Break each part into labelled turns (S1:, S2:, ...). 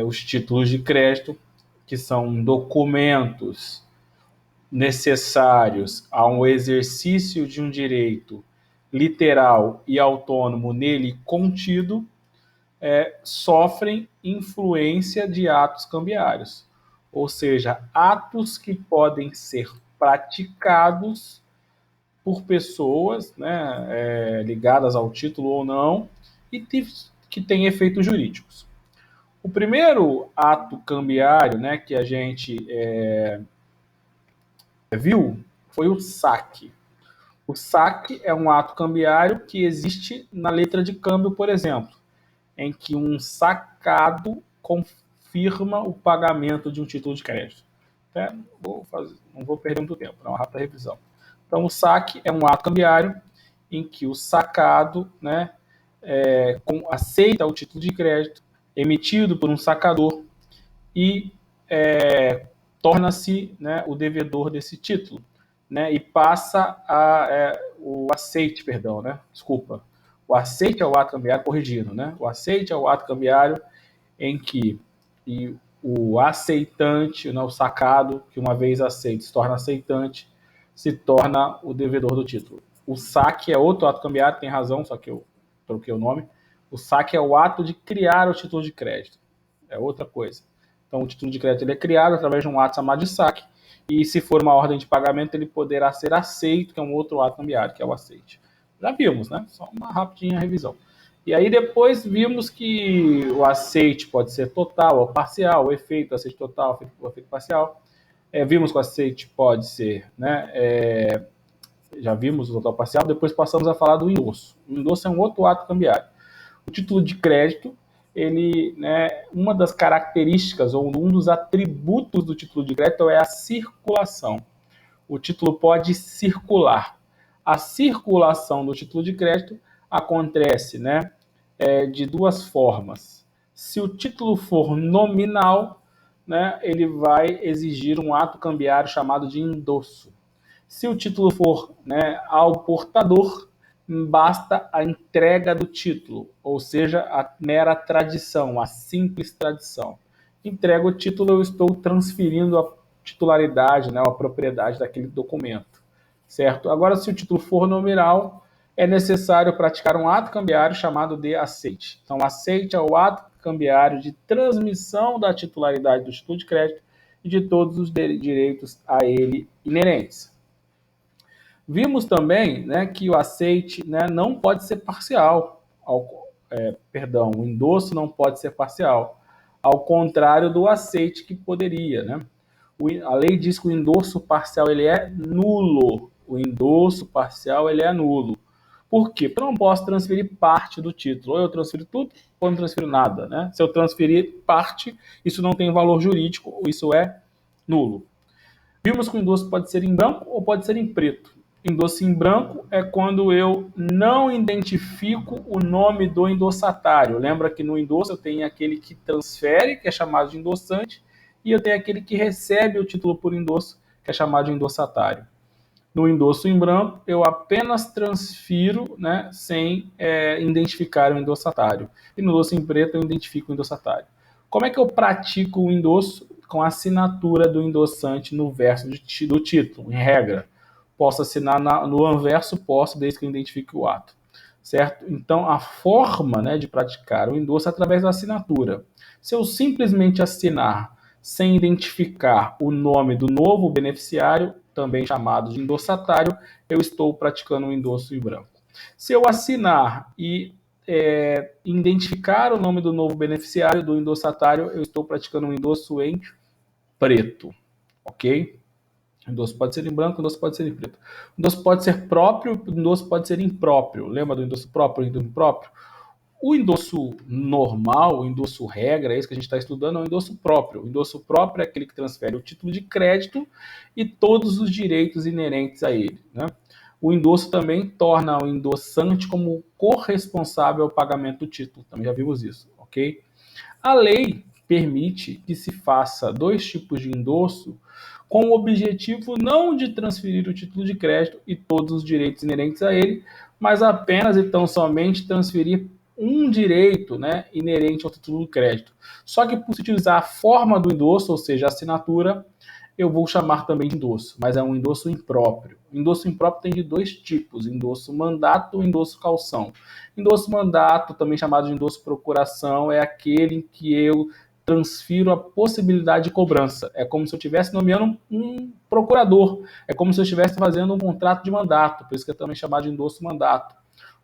S1: Os títulos de crédito, que são documentos necessários ao exercício de um direito literal e autônomo nele contido, sofrem influência de atos cambiários, ou seja, atos que podem ser praticados por pessoas, né, ligadas ao título ou não, e que têm efeitos jurídicos. O primeiro ato cambiário, né, que a gente viu foi o saque. O saque é um ato cambiário que existe na letra de câmbio, por exemplo, em que um sacado confirma o pagamento de um título de crédito. Não vou perder muito tempo, uma rápida revisão. Então, o saque é um ato cambiário em que o sacado, né, aceita o título de crédito emitido por um sacador e torna-se, né, o devedor desse título, né, e passa o aceite, o aceite é o ato cambiário, corrigindo, né? O aceite é o ato cambiário em que o aceitante, né, o sacado, que uma vez aceito se torna aceitante, se torna o devedor do título. O saque é outro ato cambiário, tem razão, só que eu troquei o nome. O saque é o ato de criar o título de crédito. É outra coisa. Então, o título de crédito ele é criado através de um ato chamado de saque, e se for uma ordem de pagamento, ele poderá ser aceito, que é um outro ato cambiário, que é o aceite. Já vimos, né? Só uma rapidinha revisão. E aí depois vimos que o aceite pode ser total ou parcial, o efeito aceite total, o efeito parcial. Vimos que o aceite pode ser, né? Já vimos o total parcial, depois passamos a falar do endosso. O endosso é um outro ato cambiário. O título de crédito, ele, né, uma das características ou um dos atributos do título de crédito é a circulação. O título pode circular. A circulação do título de crédito acontece, né, de duas formas. Se o título for nominal, né, ele vai exigir um ato cambiário chamado de endosso. Se o título for, né, ao portador, basta a entrega do título, ou seja, a mera tradição, a simples tradição. Entrega o título, eu estou transferindo a titularidade, né, a propriedade daquele documento, certo? Agora, se o título for nominal, é necessário praticar um ato cambiário chamado de aceite. Então, aceite é o ato cambiário de transmissão da titularidade do título de crédito e de todos os direitos a ele inerentes. Vimos também, né, que o aceite, né, não pode ser parcial. O endosso não pode ser parcial, ao contrário do aceite que poderia, né? A lei diz que o endosso parcial ele é nulo. O endosso parcial ele é nulo. Por quê? Porque eu não posso transferir parte do título. Ou eu transfiro tudo, ou eu não transfiro nada, né? Se eu transferir parte, isso não tem valor jurídico, isso é nulo. Vimos que o endosso pode ser em branco ou pode ser em preto. Endosso em branco é quando eu não identifico o nome do endossatário. Lembra que no endosso eu tenho aquele que transfere, que é chamado de endossante, e eu tenho aquele que recebe o título por endosso, que é chamado de endossatário. No endosso em branco, eu apenas transfiro, né, sem identificar o endossatário. E no endosso em preto, eu identifico o endossatário. Como é que eu pratico o endosso? Com a assinatura do endossante no verso do título, em regra. Posso assinar no anverso, posso, desde que eu identifique o ato. Certo? Então, a forma, né, de praticar o endosso é através da assinatura. Se eu simplesmente assinar sem identificar o nome do novo beneficiário, também chamado de endossatário, eu estou praticando um endosso em branco. Se eu assinar e identificar o nome do novo beneficiário, do endossatário, eu estou praticando um endosso em preto, ok? O endosso pode ser em branco, o endosso pode ser em preto. O endosso pode ser próprio, o endosso pode ser impróprio. Lembra do endosso próprio e do impróprio? O endosso normal, o endosso regra, esse que a gente está estudando, é o endosso próprio. O endosso próprio é aquele que transfere o título de crédito e todos os direitos inerentes a ele, né? O endosso também torna o endossante como corresponsável ao pagamento do título. Também já vimos isso, ok? A lei permite que se faça dois tipos de endosso com o objetivo não de transferir o título de crédito e todos os direitos inerentes a ele, mas apenas e tão somente transferir um direito, né, inerente ao título de crédito. Só que por se utilizar a forma do endosso, ou seja, a assinatura, eu vou chamar também de endosso, mas é um endosso impróprio. Endosso impróprio tem de dois tipos, endosso mandato e endosso calção. Endosso mandato, também chamado de endosso procuração, é aquele em que eu transfiro a possibilidade de cobrança. É como se eu estivesse nomeando um procurador, é como se eu estivesse fazendo um contrato de mandato, por isso que é também chamado de endosso mandato.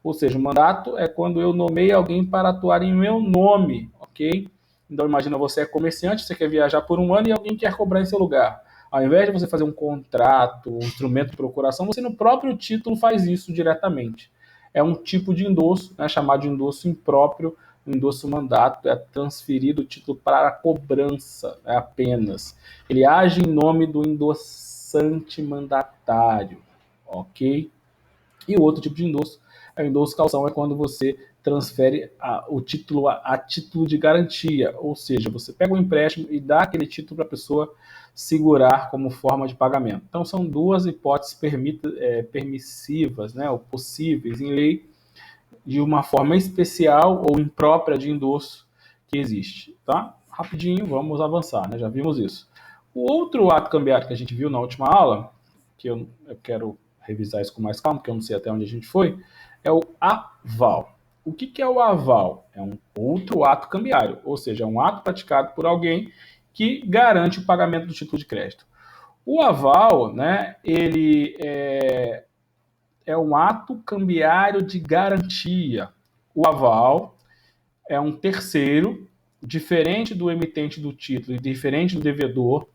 S1: Ou seja, o mandato é quando eu nomeio alguém para atuar em meu nome, ok? Então imagina, você é comerciante, você quer viajar por um ano e alguém quer cobrar em seu lugar. Ao invés de você fazer um contrato, um instrumento de procuração, você no próprio título faz isso diretamente. É um tipo de endosso, né, chamado de endosso impróprio. O endosso mandato é transferido o título para a cobrança, né, apenas. Ele age em nome do endossante mandatário, ok? E o outro tipo de endosso é o endosso calção, é quando você transfere o título a título de garantia, ou seja, você pega um empréstimo e dá aquele título para a pessoa segurar como forma de pagamento. Então são duas hipóteses permissivas, né, ou possíveis em lei, de uma forma especial ou imprópria de endosso que existe. Tá? Rapidinho, vamos avançar, né? Já vimos isso. O outro ato cambiário que a gente viu na última aula, que eu quero revisar isso com mais calma, porque eu não sei até onde a gente foi, é o aval. O que é o aval? É um outro ato cambiário, ou seja, é um ato praticado por alguém que garante o pagamento do título de crédito. O aval, né, ele é um ato cambiário de garantia. O aval é um terceiro, diferente do emitente do título e diferente do devedor,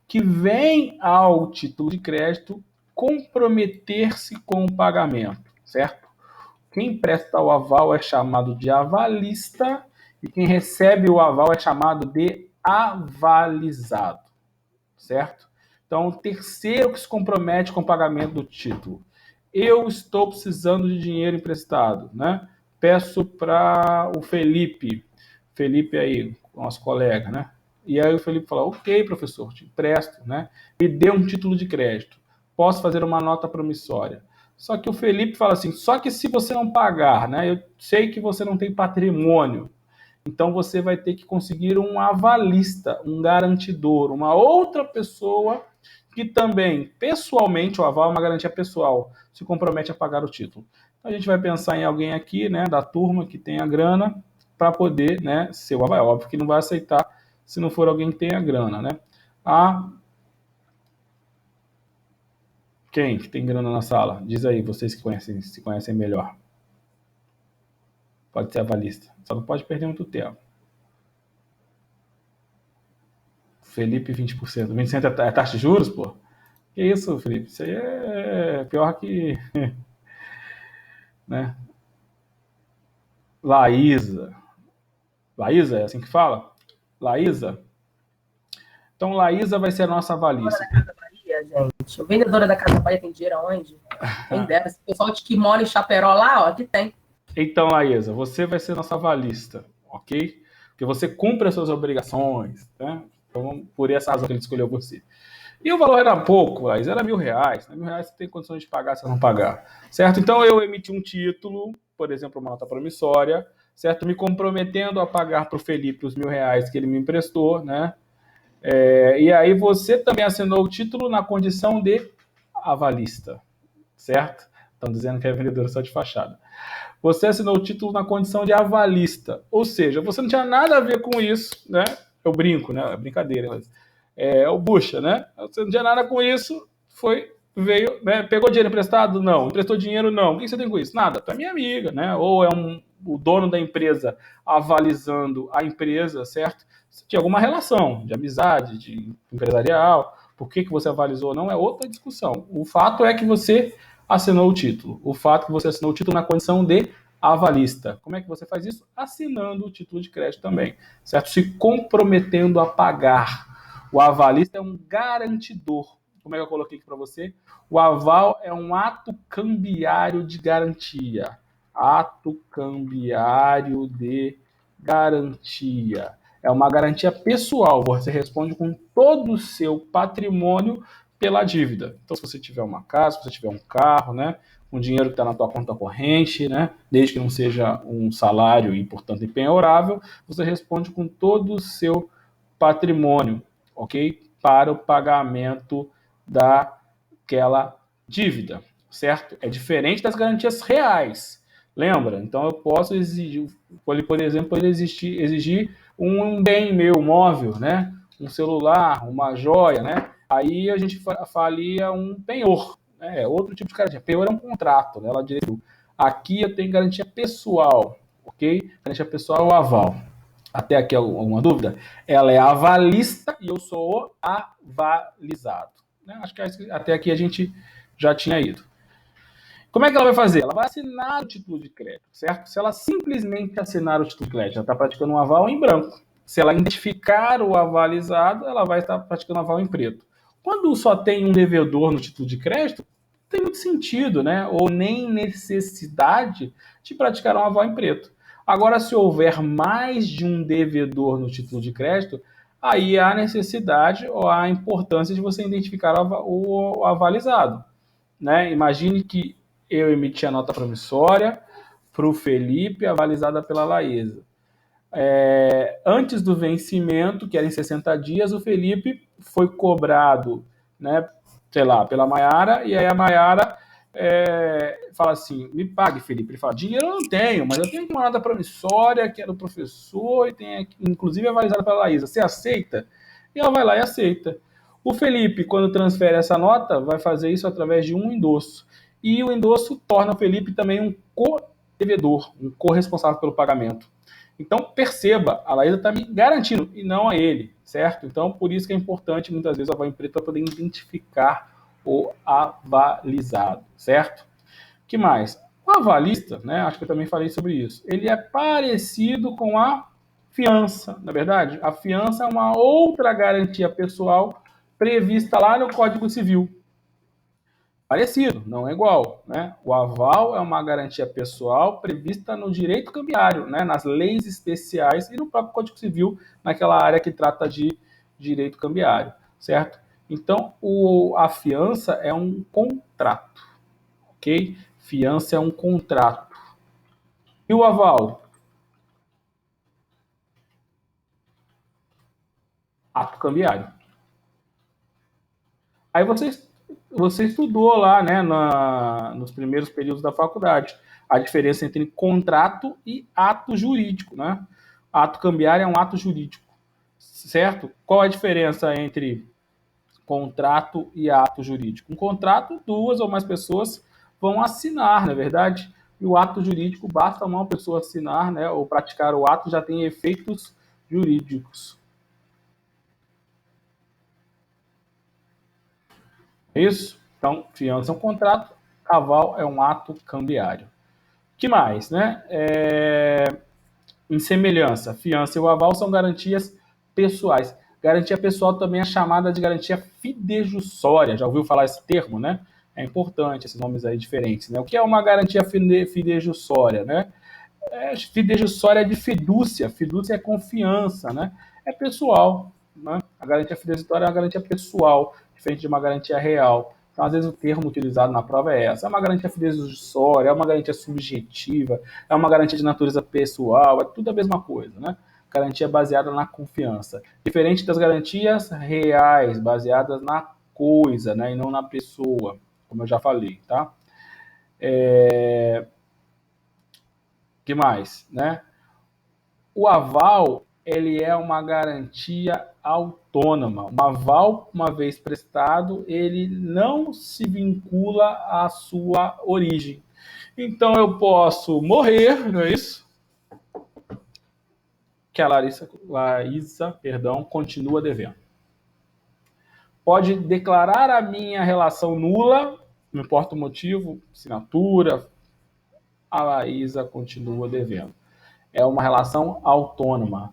S1: que vem ao título de crédito comprometer-se com o pagamento, certo? Quem presta o aval é chamado de avalista e quem recebe o aval é chamado de avalizado, certo? Então, o terceiro que se compromete com o pagamento do título. Eu estou precisando de dinheiro emprestado, né? Peço para o Felipe aí, nosso colega, né? E aí o Felipe fala, ok, professor, te empresto, né? Me dê um título de crédito. Posso fazer uma nota promissória. Só que o Felipe fala assim, só que se você não pagar, né? Eu sei que você não tem patrimônio, então você vai ter que conseguir um avalista, um garantidor, uma outra pessoa que também, pessoalmente, o aval é uma garantia pessoal, se compromete a pagar o título. Então, a gente vai pensar em alguém aqui, né, da turma que tem a grana para poder, né, ser o aval. É óbvio que não vai aceitar se não for alguém que tenha grana, né? Quem que tem grana na sala? Diz aí, vocês que conhecem, se conhecem melhor. Pode ser avalista. Só não pode perder muito tempo. Felipe, 20%. 20% é taxa de juros, pô? Que isso, Felipe? Isso aí é pior que, né? Laísa. Laísa, é assim que fala? Laísa? Então, Laísa vai ser a nossa
S2: Vendedora
S1: avalista.
S2: da Casa Bahia, gente. O vendedora da Casa Bahia tem dinheiro aonde? Quem dera. Esse pessoal que mora em Chaperó lá, ó, que tem.
S1: Então, Laísa, você vai ser nossa avalista, ok? Porque você cumpre as suas obrigações, né? Então, por essa razão que a gente escolheu você. E o valor era pouco, Laís, era R$ 1.000. R$ 1.000 você tem condições de pagar, se não pagar, certo? Então eu emiti um título, por exemplo, uma nota promissória, certo? Me comprometendo a pagar para o Felipe os R$ 1.000 que ele me emprestou, né? E aí você também assinou o título na condição de avalista, certo? Estão dizendo que é vendedora só de fachada. Você assinou o título na condição de avalista, ou seja, você não tinha nada a ver com isso, né? Eu brinco, né? É brincadeira, mas é o bucha, né? Você não tinha nada com isso, veio, né? Pegou dinheiro emprestado? Não. Emprestou dinheiro? Não. O que você tem com isso? Nada. Tu é minha amiga, né? Ou é o dono da empresa avalizando a empresa, certo? Você tinha alguma relação de amizade, de empresarial. Por que você avalizou? Não é outra discussão. O fato é que você assinou o título. O fato é que você assinou o título na condição de avalista. Como é que você faz isso? Assinando o título de crédito também, certo? Se comprometendo a pagar. O avalista é um garantidor. Como é que eu coloquei aqui para você? O aval é um ato cambiário de garantia. Ato cambiário de garantia. É uma garantia pessoal. Você responde com todo o seu patrimônio pela dívida. Então, se você tiver uma casa, se você tiver um carro, né, um dinheiro que está na tua conta corrente, né, desde que não seja um salário e, portanto, empenhorável, você responde com todo o seu patrimônio, ok? Para o pagamento daquela dívida, certo? É diferente das garantias reais. Lembra? Então eu posso exigir, por exemplo, exigir um bem meu móvel, né? Um celular, uma joia, né? Aí a gente faria um penhor, né? É outro tipo de garantia. Penhor é um contrato, né? Ela direito. Aqui eu tenho garantia pessoal, ok? Garantia pessoal é o aval. Até aqui alguma dúvida? Ela é avalista e eu sou o avalizado. Né? Acho que até aqui a gente já tinha ido. Como é que ela vai fazer? Ela vai assinar o título de crédito, certo? Se ela simplesmente assinar o título de crédito, ela está praticando um aval em branco. Se ela identificar o avalizado, ela vai estar praticando um aval em preto. Quando só tem um devedor no título de crédito, não tem muito sentido, né? Ou nem necessidade de praticar um aval em preto. Agora, se houver mais de um devedor no título de crédito, aí há necessidade ou há importância de você identificar o avalizado. Né? Imagine que eu emiti a nota promissória para o Felipe, avalizada pela Laísa. Antes do vencimento, que era em 60 dias, o Felipe foi cobrado, né, sei lá, pela Maiara, e aí a Maiara fala assim, me pague, Felipe. Ele fala, dinheiro eu não tenho, mas eu tenho uma nota promissória, que é do professor, e tem, inclusive, avalizada pela Laísa. Você aceita? E ela vai lá e aceita. O Felipe, quando transfere essa nota, vai fazer isso através de um endosso. E o endosso torna o Felipe também um co-devedor, um corresponsável pelo pagamento. Então, perceba, a Laísa está me garantindo, e não a ele, certo? Então, por isso que é importante, muitas vezes, a aval em preto para poder identificar o avalizado, certo? Que mais? O avalista, né? Acho que eu também falei sobre isso. Ele é parecido com a fiança, na verdade. A fiança é uma outra garantia pessoal prevista lá no Código Civil. Parecido, não é igual, né? O aval é uma garantia pessoal prevista no direito cambiário, né? Nas leis especiais e no próprio Código Civil, naquela área que trata de direito cambiário, certo? Então, a fiança é um contrato, ok? Fiança é um contrato. E o aval? Ato cambiário. Aí você estudou lá, né, nos primeiros períodos da faculdade, a diferença entre contrato e ato jurídico, né? Ato cambiário é um ato jurídico, certo? Qual a diferença entre contrato e ato jurídico? Um contrato, duas ou mais pessoas vão assinar, na é verdade? E o ato jurídico, basta uma pessoa assinar, né, ou praticar o ato, já tem efeitos jurídicos. É isso? Então, fiança é um contrato, aval é um ato cambiário. Que mais, né? Em semelhança, fiança e o aval são garantias pessoais. Garantia pessoal também é chamada de garantia fidejussória. Já ouviu falar esse termo, né? É importante esses nomes aí diferentes, né? O que é uma garantia fidejussória, né? Fidejussória é de fidúcia. Fidúcia é confiança, né? É pessoal, né? A garantia fidejussória é uma garantia pessoal, diferente de uma garantia real. Então, às vezes, o termo utilizado na prova é essa. É uma garantia fidejussória, é uma garantia subjetiva, é uma garantia de natureza pessoal, é tudo a mesma coisa, né? Garantia baseada na confiança. Diferente das garantias reais, baseadas na coisa, né? E não na pessoa, como eu já falei, tá? Que mais, né? O aval, ele é uma garantia autônoma. Um aval, uma vez prestado, ele não se vincula à sua origem. Então, eu posso morrer, não é isso? Que a Laísa, continua devendo. Pode declarar a minha relação nula, não importa o motivo, assinatura, a Laísa continua devendo. É uma relação autônoma.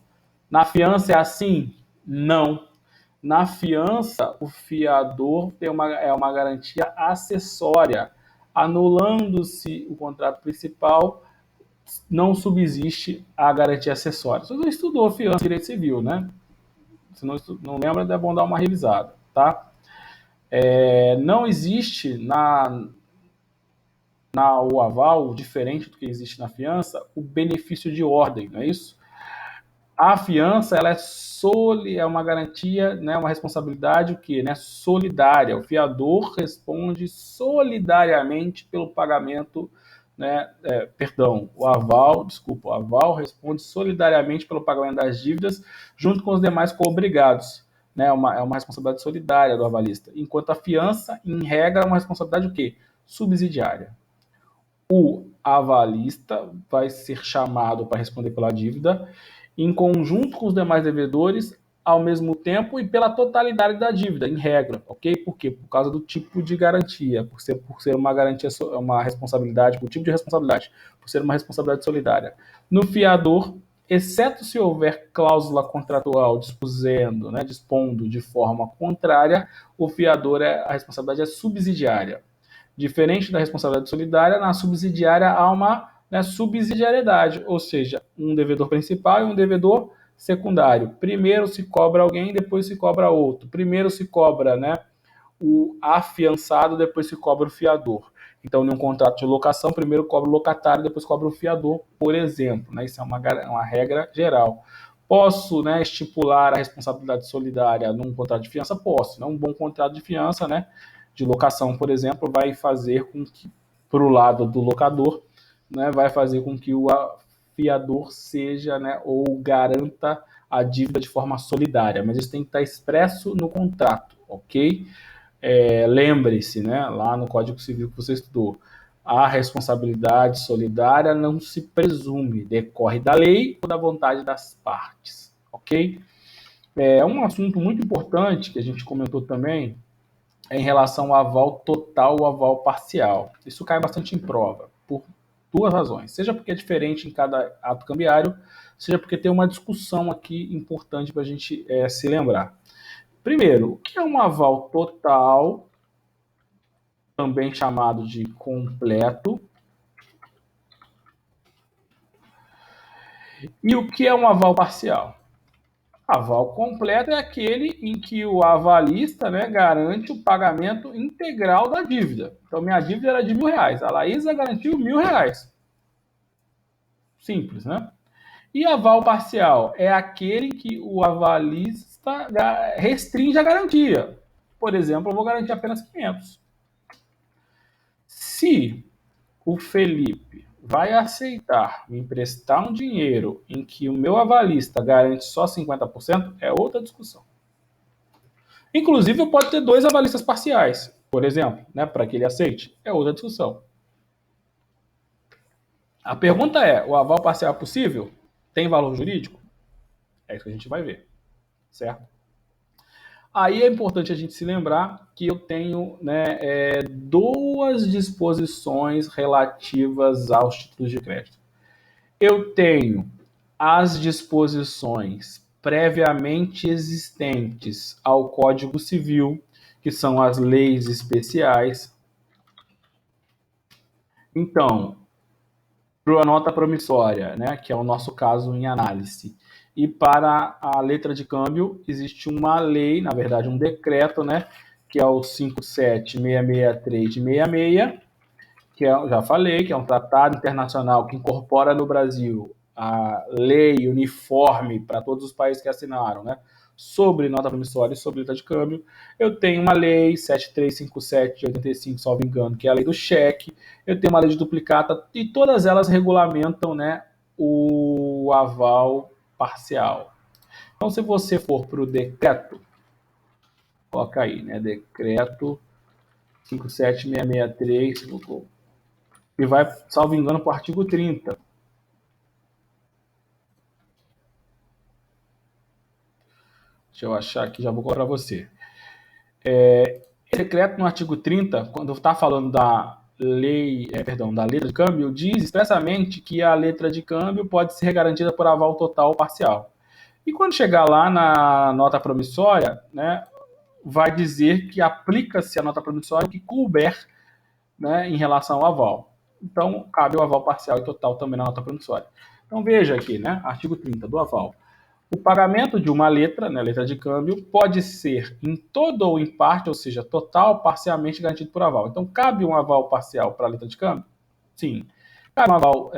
S1: Na fiança é assim? Não. Na fiança, o fiador é uma garantia acessória. Anulando-se o contrato principal, não subsiste a garantia acessória. Você não estudou fiança direito civil, né? Se não lembra, é bom dar uma revisada, tá? Não existe o aval, diferente do que existe na fiança, o benefício de ordem, não é isso? A fiança, ela é uma garantia, né, uma responsabilidade o quê? Né, solidária. O fiador responde solidariamente pelo pagamento, né, o aval responde solidariamente pelo pagamento das dívidas junto com os demais co-obrigados. Né, é uma responsabilidade solidária do avalista. Enquanto a fiança, em regra, é uma responsabilidade o quê? Subsidiária. O avalista vai ser chamado para responder pela dívida em conjunto com os demais devedores ao mesmo tempo e pela totalidade da dívida, em regra, ok? Por quê? Por causa do tipo de garantia, por ser uma garantia, uma responsabilidade, por tipo de responsabilidade, por ser uma responsabilidade solidária. No fiador, exceto se houver cláusula contratual dispondo de forma contrária, o fiador, a responsabilidade é subsidiária. Diferente da responsabilidade solidária, na subsidiária há uma subsidiariedade, ou seja, um devedor principal e um devedor secundário. Primeiro se cobra alguém, depois se cobra outro. Primeiro se cobra o afiançado, depois se cobra o fiador. Então, num contrato de locação, primeiro cobra o locatário, depois cobra o fiador, por exemplo. Isso é uma regra geral. Posso estipular a responsabilidade solidária num contrato de fiança? Posso. Um bom contrato de fiança, de locação, por exemplo, vai fazer com que, para o lado do locador, vai fazer com que o fiador seja, ou garanta a dívida de forma solidária, mas isso tem que estar expresso no contrato, ok? Lembre-se, lá no Código Civil que você estudou, a responsabilidade solidária não se presume, decorre da lei ou da vontade das partes, ok? Um assunto muito importante que a gente comentou também em relação ao aval total ou aval parcial. Isso cai bastante em prova, por duas razões. Seja porque é diferente em cada ato cambiário, seja porque tem uma discussão aqui importante para a gente se lembrar. Primeiro, o que é um aval total, também chamado de completo? E o que é um aval parcial? Aval completo é aquele em que o avalista garante o pagamento integral da dívida. Então, minha dívida era de R$1.000. A Laísa garantiu R$1.000. Simples, né? E aval parcial é aquele em que o avalista restringe a garantia. Por exemplo, eu vou garantir apenas 500. Se o Felipe vai aceitar me emprestar um dinheiro em que o meu avalista garante só 50%, é outra discussão. Inclusive, eu posso ter 2 avalistas parciais, por exemplo, para que ele aceite. É outra discussão. A pergunta é, o aval parcial é possível? Tem valor jurídico? É isso que a gente vai ver, certo? Aí é importante a gente se lembrar que eu tenho 2 disposições relativas aos títulos de crédito. Eu tenho as disposições previamente existentes ao Código Civil, que são as leis especiais. Então, para a nota promissória, que é o nosso caso em análise, e para a letra de câmbio, existe uma lei, na verdade um decreto, que é o 57663 de 66, que já falei, que é um tratado internacional que incorpora no Brasil a lei uniforme para todos os países que assinaram, sobre nota promissória e sobre letra de câmbio. Eu tenho uma lei 7357 de 85, salvo engano, que é a lei do cheque. Eu tenho uma lei de duplicata e todas elas regulamentam o aval parcial. Então, se você for para o decreto, coloca aí, decreto 57663, e vai, salvo engano, para o artigo 30. Deixa eu achar aqui, já vou colocar para você. Decreto no artigo 30, quando está falando da lei, da letra de câmbio, diz expressamente que a letra de câmbio pode ser garantida por aval total ou parcial. E quando chegar lá na nota promissória, vai dizer que aplica-se a nota promissória que couber em relação ao aval. Então, cabe o aval parcial e total também na nota promissória. Então, veja aqui, artigo 30 do aval. O pagamento de uma letra, né, letra de câmbio, pode ser em todo ou em parte, ou seja, total, parcialmente garantido por aval. Então, cabe um aval parcial para a letra de câmbio? Sim. Cabe um aval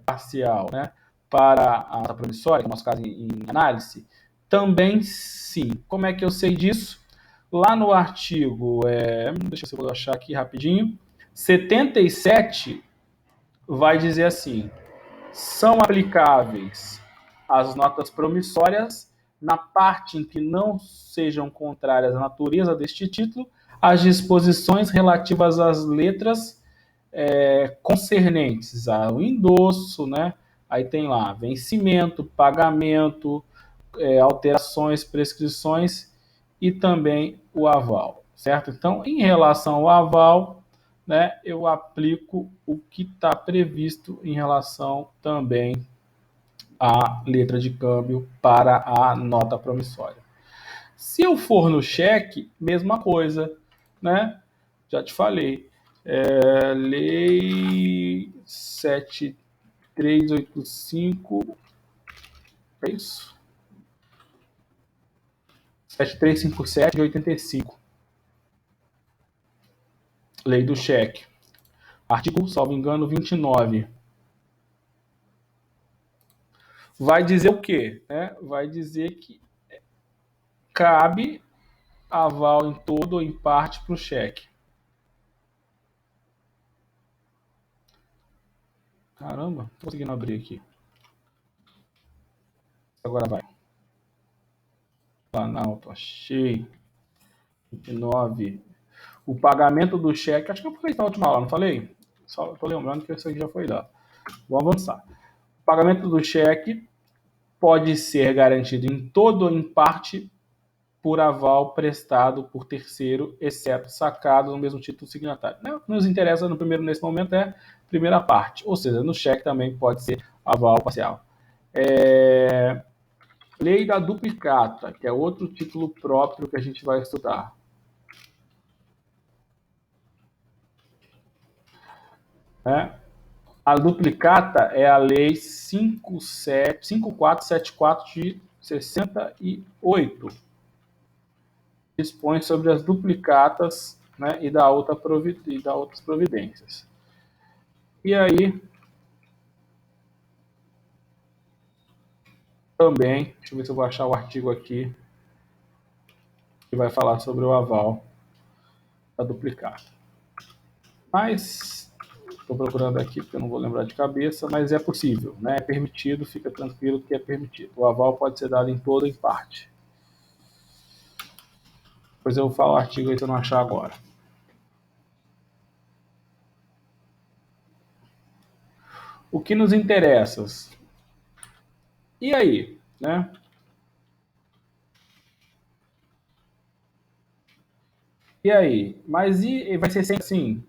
S1: parcial, né, para a nota promissória, no nosso caso em análise? Também sim. Como é que eu sei disso? Lá no artigo, deixa eu ver se eu vou achar aqui rapidinho, 77 vai dizer assim: são aplicáveis as notas promissórias na parte em que não sejam contrárias à natureza deste título as disposições relativas às letras concernentes ao endosso, né? Aí tem lá vencimento, pagamento, alterações, prescrições e também o aval, certo? Então, em relação ao aval, né, eu aplico o que está previsto em relação também à letra de câmbio para a nota promissória. Se eu for no cheque, mesma coisa, né? Já te falei. Lei 7385, é isso? 7357 de 85. Lei do cheque. Artigo, salvo engano, 29. Vai dizer o quê? Vai dizer que cabe aval em todo ou em parte para o cheque. Caramba, não tô conseguindo abrir aqui. Agora vai. Planalto, achei. 29. O pagamento do cheque, acho que eu falei na última aula, não falei? Só estou lembrando que isso aqui já foi dado. Vou avançar. O pagamento do cheque pode ser garantido em todo ou em parte por aval prestado por terceiro, exceto sacado no mesmo título signatário. O que nos interessa nesse momento é a primeira parte, ou seja, no cheque também pode ser aval parcial. Lei da duplicata, que é outro título próprio que a gente vai estudar. A duplicata é a lei 5474 de 68. Dispõe sobre as duplicatas, né, e dá outras providências. E aí, também, deixa eu ver se eu vou achar o artigo aqui, que vai falar sobre o aval da duplicata. Mas, estou procurando aqui porque eu não vou lembrar de cabeça, mas é possível, né? É permitido, fica tranquilo que é permitido. O aval pode ser dado em toda ou em parte. Depois eu falo o artigo aí se eu não achar agora. O que nos interessa? E aí, né? E aí? Mas vai ser sempre assim?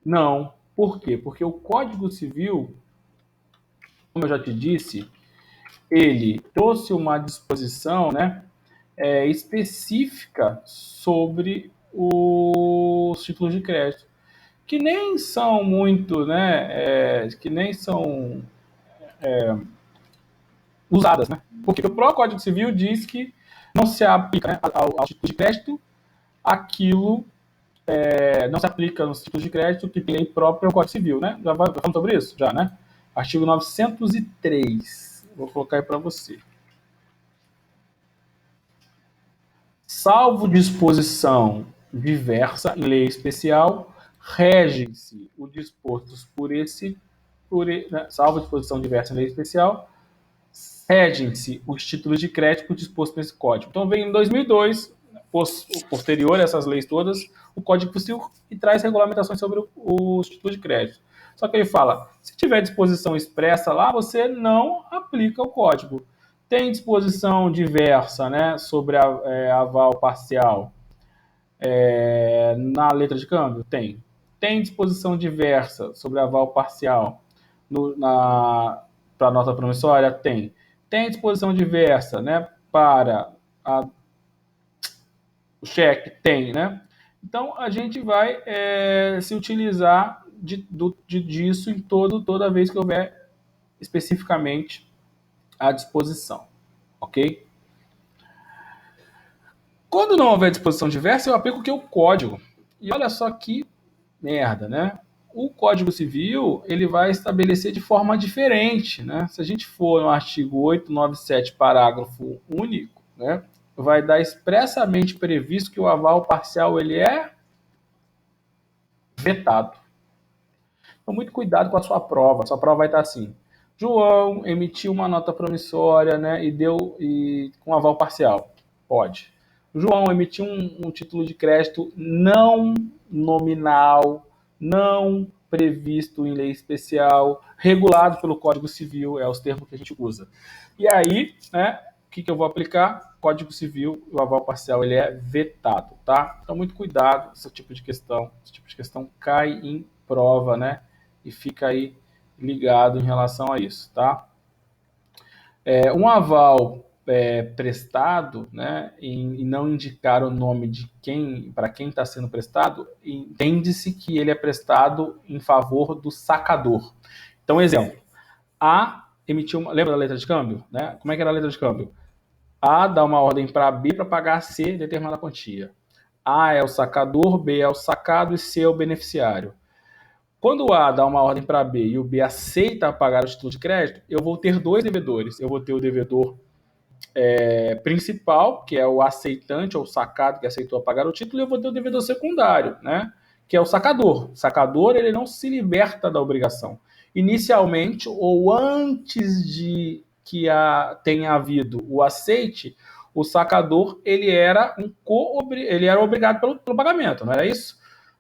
S1: Não. Por quê? Porque o Código Civil, como eu já te disse, ele trouxe uma disposição, né, específica sobre os títulos de crédito, que nem são muito, né, que nem são usadas, né? Porque o próprio Código Civil diz que não se aplica, né, ao título de crédito aquilo, não se aplica nos títulos de crédito que tem lei própria ao Código Civil, né? Já falamos sobre isso? Já, né? Artigo 903. Vou colocar aí para você. Salvo disposição diversa em lei especial, regem-se os dispostos salvo disposição diversa em lei especial, regem-se os títulos de crédito dispostos nesse código. Então, vem em 2002, posterior a essas leis todas, o Código Civil e traz regulamentações sobre os títulos de crédito. Só que ele fala, se tiver disposição expressa lá, você não aplica o código. Tem disposição diversa, né, sobre aval parcial na letra de câmbio? Tem. Tem disposição diversa sobre aval parcial para a nota promissória? Tem. Tem disposição diversa, né, para o cheque? Tem, né? Então, a gente vai se utilizar disso em toda vez que houver especificamente à disposição, ok? Quando não houver disposição diversa, eu aplico o que? O código. E olha só que merda, né? O Código Civil, ele vai estabelecer de forma diferente, né? Se a gente for no artigo 897, parágrafo único, né, vai dar expressamente previsto que o aval parcial ele é vetado. Então, muito cuidado com a sua prova. A sua prova vai estar assim: João emitiu uma nota promissória, né, e com aval parcial. Pode. João emitiu um título de crédito não nominal, não previsto em lei especial, regulado pelo Código Civil, é os termos que a gente usa. E aí, né, o que eu vou aplicar? Código Civil, o aval parcial ele é vetado, tá? Então, muito cuidado com esse tipo de questão. Esse tipo de questão cai em prova, né? E fica aí ligado em relação a isso, tá? Um aval prestado, né, e não indicar o nome de quem, para quem está sendo prestado, entende-se que ele é prestado em favor do sacador. Então, exemplo, A emitiu lembra da letra de câmbio, né? Como é que era a letra de câmbio? A dá uma ordem para B para pagar C determinada quantia. A é o sacador, B é o sacado e C é o beneficiário. Quando o A dá uma ordem para B e o B aceita pagar o título de crédito, eu vou ter dois devedores. Eu vou ter o devedor principal, que é o aceitante ou sacado que aceitou pagar o título, e eu vou ter o devedor secundário, né, que é o sacador. O sacador ele não se liberta da obrigação. Inicialmente, ou antes de que tenha havido o aceite, o sacador ele era obrigado pelo pagamento, não era isso?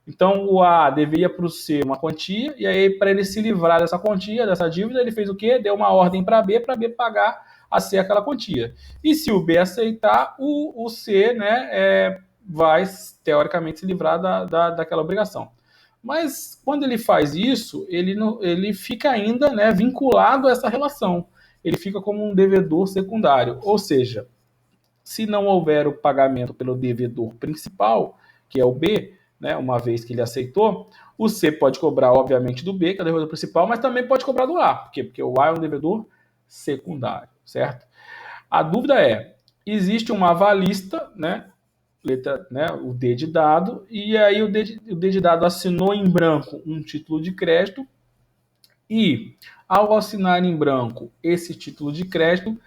S1: Então, o A deveria para o C uma quantia, e aí, para ele se livrar dessa quantia, dessa dívida, ele fez o quê? Deu uma ordem para B pagar a C aquela quantia. E se o B aceitar, o C, né, vai, teoricamente, se livrar daquela obrigação. Mas, quando ele faz isso, ele fica ainda, né, vinculado a essa relação. Ele fica como um devedor secundário. Ou seja, se não houver o pagamento pelo devedor principal, que é o B, né, uma vez que ele aceitou, o C pode cobrar, obviamente, do B, que é o devedor principal, mas também pode cobrar do A. Por quê? Porque o A é um devedor secundário, certo? A dúvida é, existe uma avalista, né, letra, né, o D de dado, e aí o D de dado assinou em branco um título de crédito, e ao assinar em branco esse título de crédito,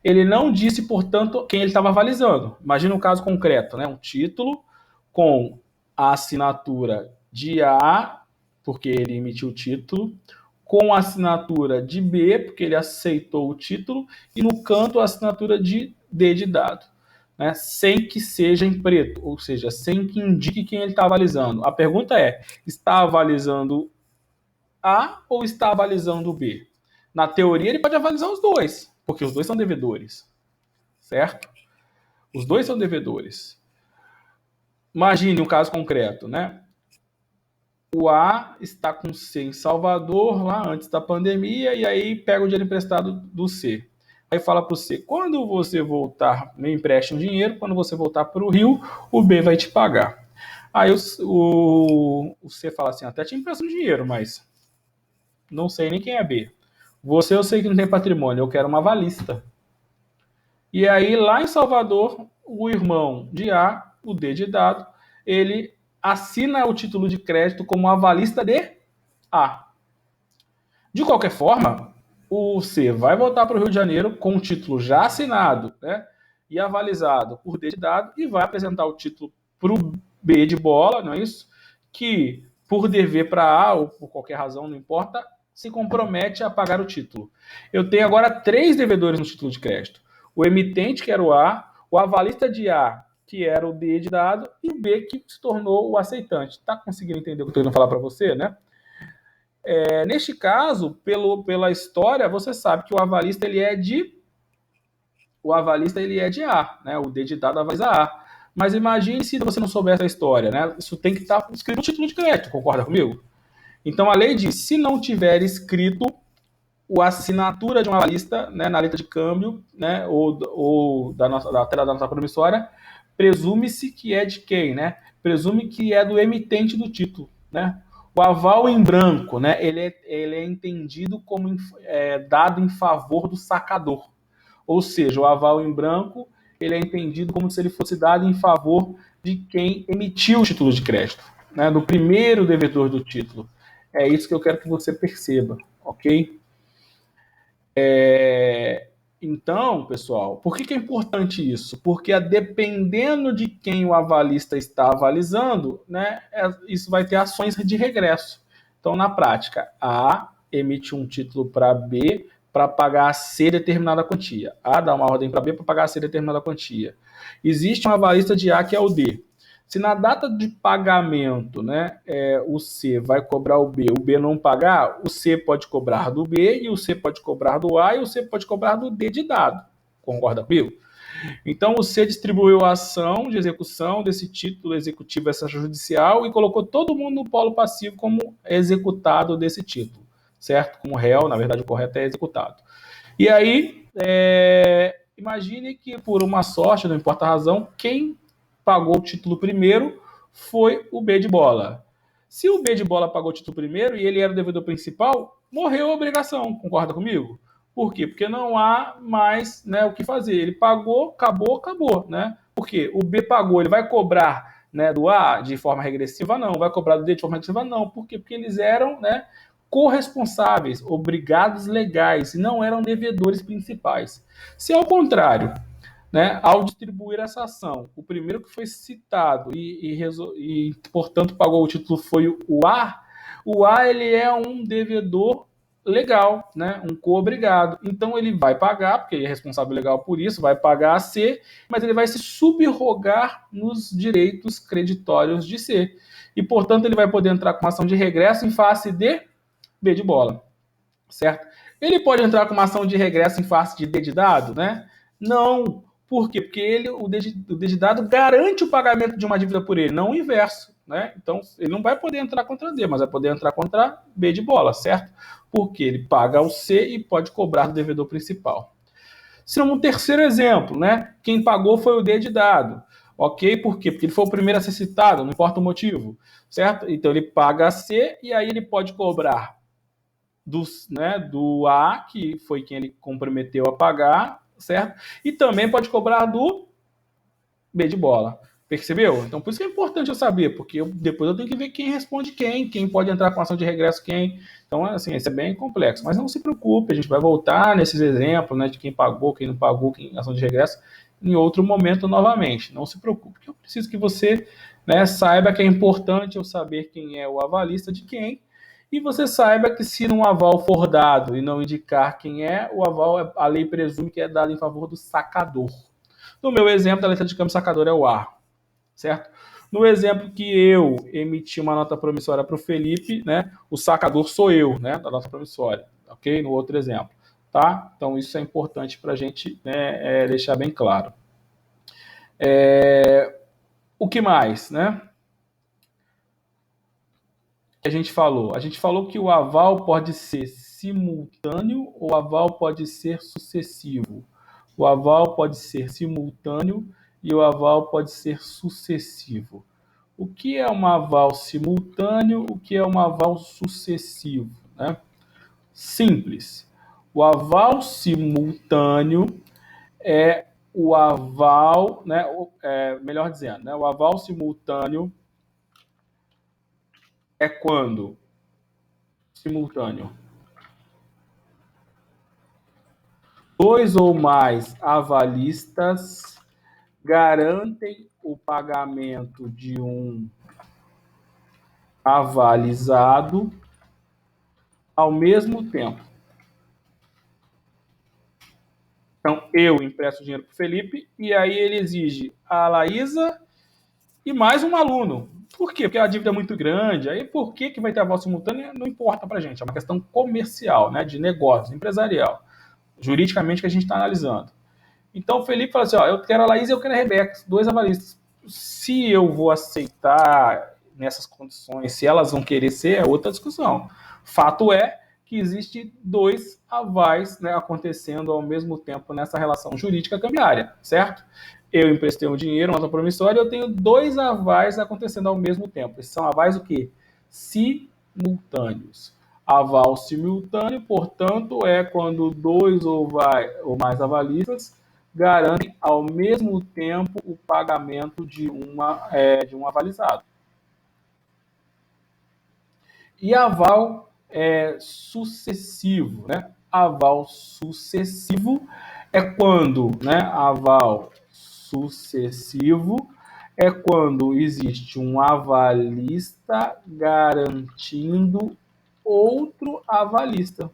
S1: ele não disse, portanto, quem ele estava avalizando. Imagina um caso concreto, né? Um título com a assinatura de A, porque ele emitiu o título, com a assinatura de B, porque ele aceitou o título, e no canto a assinatura de D de dado, né? Sem que seja em preto, ou seja, sem que indique quem ele está avalizando. A pergunta é, está avalizando A ou está avalizando B? Na teoria, ele pode avalizar os dois, porque os dois são devedores, certo? Os dois são devedores. Imagine um caso concreto, né? O A está com C em Salvador, lá antes da pandemia, e aí pega o dinheiro emprestado do C. Aí fala para o C, quando você voltar, me empreste um dinheiro, quando você voltar para o Rio, o B vai te pagar. Aí o C fala assim, até te empresto um dinheiro, mas não sei nem quem é B. Você eu sei que não tem patrimônio, eu quero uma avalista. E aí, lá em Salvador, o irmão de A, o D de dado, ele assina o título de crédito como avalista de A. De qualquer forma, o C vai voltar para o Rio de Janeiro com o título já assinado, né, e avalizado por D de dado e vai apresentar o título para o B de bola, não é isso? Que, por dever para A, ou por qualquer razão, não importa, se compromete a pagar o título. Eu tenho agora 3 devedores no título de crédito. O emitente, que era o A, o avalista de A, que era o D de dado, e o B, que se tornou o aceitante. Está conseguindo entender o que eu estou querendo falar para você, né? Neste caso, pela história, você sabe que o avalista ele é de A, né? O D de dado avaliza A. Mas imagine se você não souber essa história, né? Isso tem que estar escrito no título de crédito, concorda comigo? Então a lei diz, se não tiver escrito a assinatura de uma avalista, né, na letra de câmbio, né, ou da tela da nossa promissória, presume-se que é de quem, né? Presume que é do emitente do título, né? O aval em branco, né, ele é entendido como dado em favor do sacador. Ou seja, o aval em branco ele é entendido como se ele fosse dado em favor de quem emitiu o título de crédito, né, do primeiro devedor do título. É isso que eu quero que você perceba, ok? Então, pessoal, por que é importante isso? Porque dependendo de quem o avalista está avalizando, né, isso vai ter ações de regresso. Então, na prática, A emite um título para B para pagar C determinada quantia. A dá uma ordem para B para pagar C determinada quantia. Existe um avalista de A que é o D. Se na data de pagamento, né, o C vai cobrar o B não pagar, o C pode cobrar do B, e o C pode cobrar do A, e o C pode cobrar do D de dado. Concorda comigo? Então, o C distribuiu a ação de execução desse título executivo extrajudicial e colocou todo mundo no polo passivo como executado desse título, certo? Como réu, na verdade, o correto é executado. E aí, imagine que por uma sorte, não importa a razão, quem pagou o título primeiro foi o B de bola. Se o B de bola pagou o título primeiro e ele era o devedor principal, morreu a obrigação, concorda comigo? Por quê? Porque não há mais, né, o que fazer. Ele pagou, acabou, né? Por quê? O B pagou, ele vai cobrar, né, do A de forma regressiva? Não. Vai cobrar do D de forma regressiva? Não. Por quê? Porque eles eram, né, corresponsáveis, obrigados legais, e não eram devedores principais. Se ao contrário, né, ao distribuir essa ação, o primeiro que foi citado e portanto, pagou o título foi o A ele é um devedor legal, né, um co-obrigado. Então, ele vai pagar, porque ele é responsável legal por isso, vai pagar a C, mas ele vai se subrogar nos direitos creditórios de C. E, portanto, ele vai poder entrar com uma ação de regresso em face de B de bola, certo? Ele pode entrar com uma ação de regresso em face de D de dado, né? Não. Por quê? Porque o D de dado garante o pagamento de uma dívida por ele, não o inverso, né? Então, ele não vai poder entrar contra D, mas vai poder entrar contra B de bola, certo? Porque ele paga o C e pode cobrar do devedor principal. Se não, um terceiro exemplo, né? Quem pagou foi o D de dado. Ok? Por quê? Porque ele foi o primeiro a ser citado, não importa o motivo, certo? Então, ele paga a C e aí ele pode cobrar do A, que foi quem ele comprometeu a pagar, certo? E também pode cobrar do B de bola. Percebeu? Então, por isso que é importante eu saber, porque depois eu tenho que ver quem responde quem pode entrar com ação de regresso quem. Então, assim, isso é bem complexo. Mas não se preocupe, a gente vai voltar nesses exemplos, né, de quem pagou, quem não pagou, quem ação de regresso, em outro momento novamente. Não se preocupe, porque eu preciso que você, né, saiba que é importante eu saber quem é o avalista de quem, e você saiba que se um aval for dado e não indicar quem é, o aval, a lei presume que é dado em favor do sacador. No meu exemplo, a letra de câmbio sacador é o A, certo? No exemplo que eu emiti uma nota promissória para o Felipe, né, o sacador sou eu, né, da nota promissória, ok? No outro exemplo, tá? Então, isso é importante para a gente, né, deixar bem claro. O que mais, né? A gente falou que o aval pode ser simultâneo ou o aval pode ser sucessivo. O aval pode ser simultâneo e o aval pode ser sucessivo. O que é um aval simultâneo? O que é um aval sucessivo, né? Simples. O aval simultâneo é o aval, né? Melhor dizendo, né? O aval simultâneo é quando simultâneo dois ou mais avalistas garantem o pagamento de um avalizado ao mesmo tempo. Então, eu empresto dinheiro para o Felipe e aí ele exige a Laísa e mais um aluno. Por quê? Porque a dívida é muito grande. Aí, por que vai ter aval simultâneo? Não importa para a gente. É uma questão comercial, né, de negócio, empresarial. Juridicamente que a gente está analisando. Então, o Felipe fala assim, ó, eu quero a Laísa e eu quero a Rebeca, dois avalistas. Se eu vou aceitar nessas condições, se elas vão querer ser, é outra discussão. Fato é que existe dois avais, né, acontecendo ao mesmo tempo nessa relação jurídica cambiária, certo? Eu emprestei um dinheiro, uma nota promissória, e eu tenho dois avais acontecendo ao mesmo tempo. Esses são avais o quê? simultâneos. Aval simultâneo, portanto, é quando dois ou mais avalistas garantem ao mesmo tempo o pagamento de um avalizado. E aval sucessivo, né? Aval sucessivo é quando, né? Aval sucessivo é quando existe um avalista garantindo outro avalista.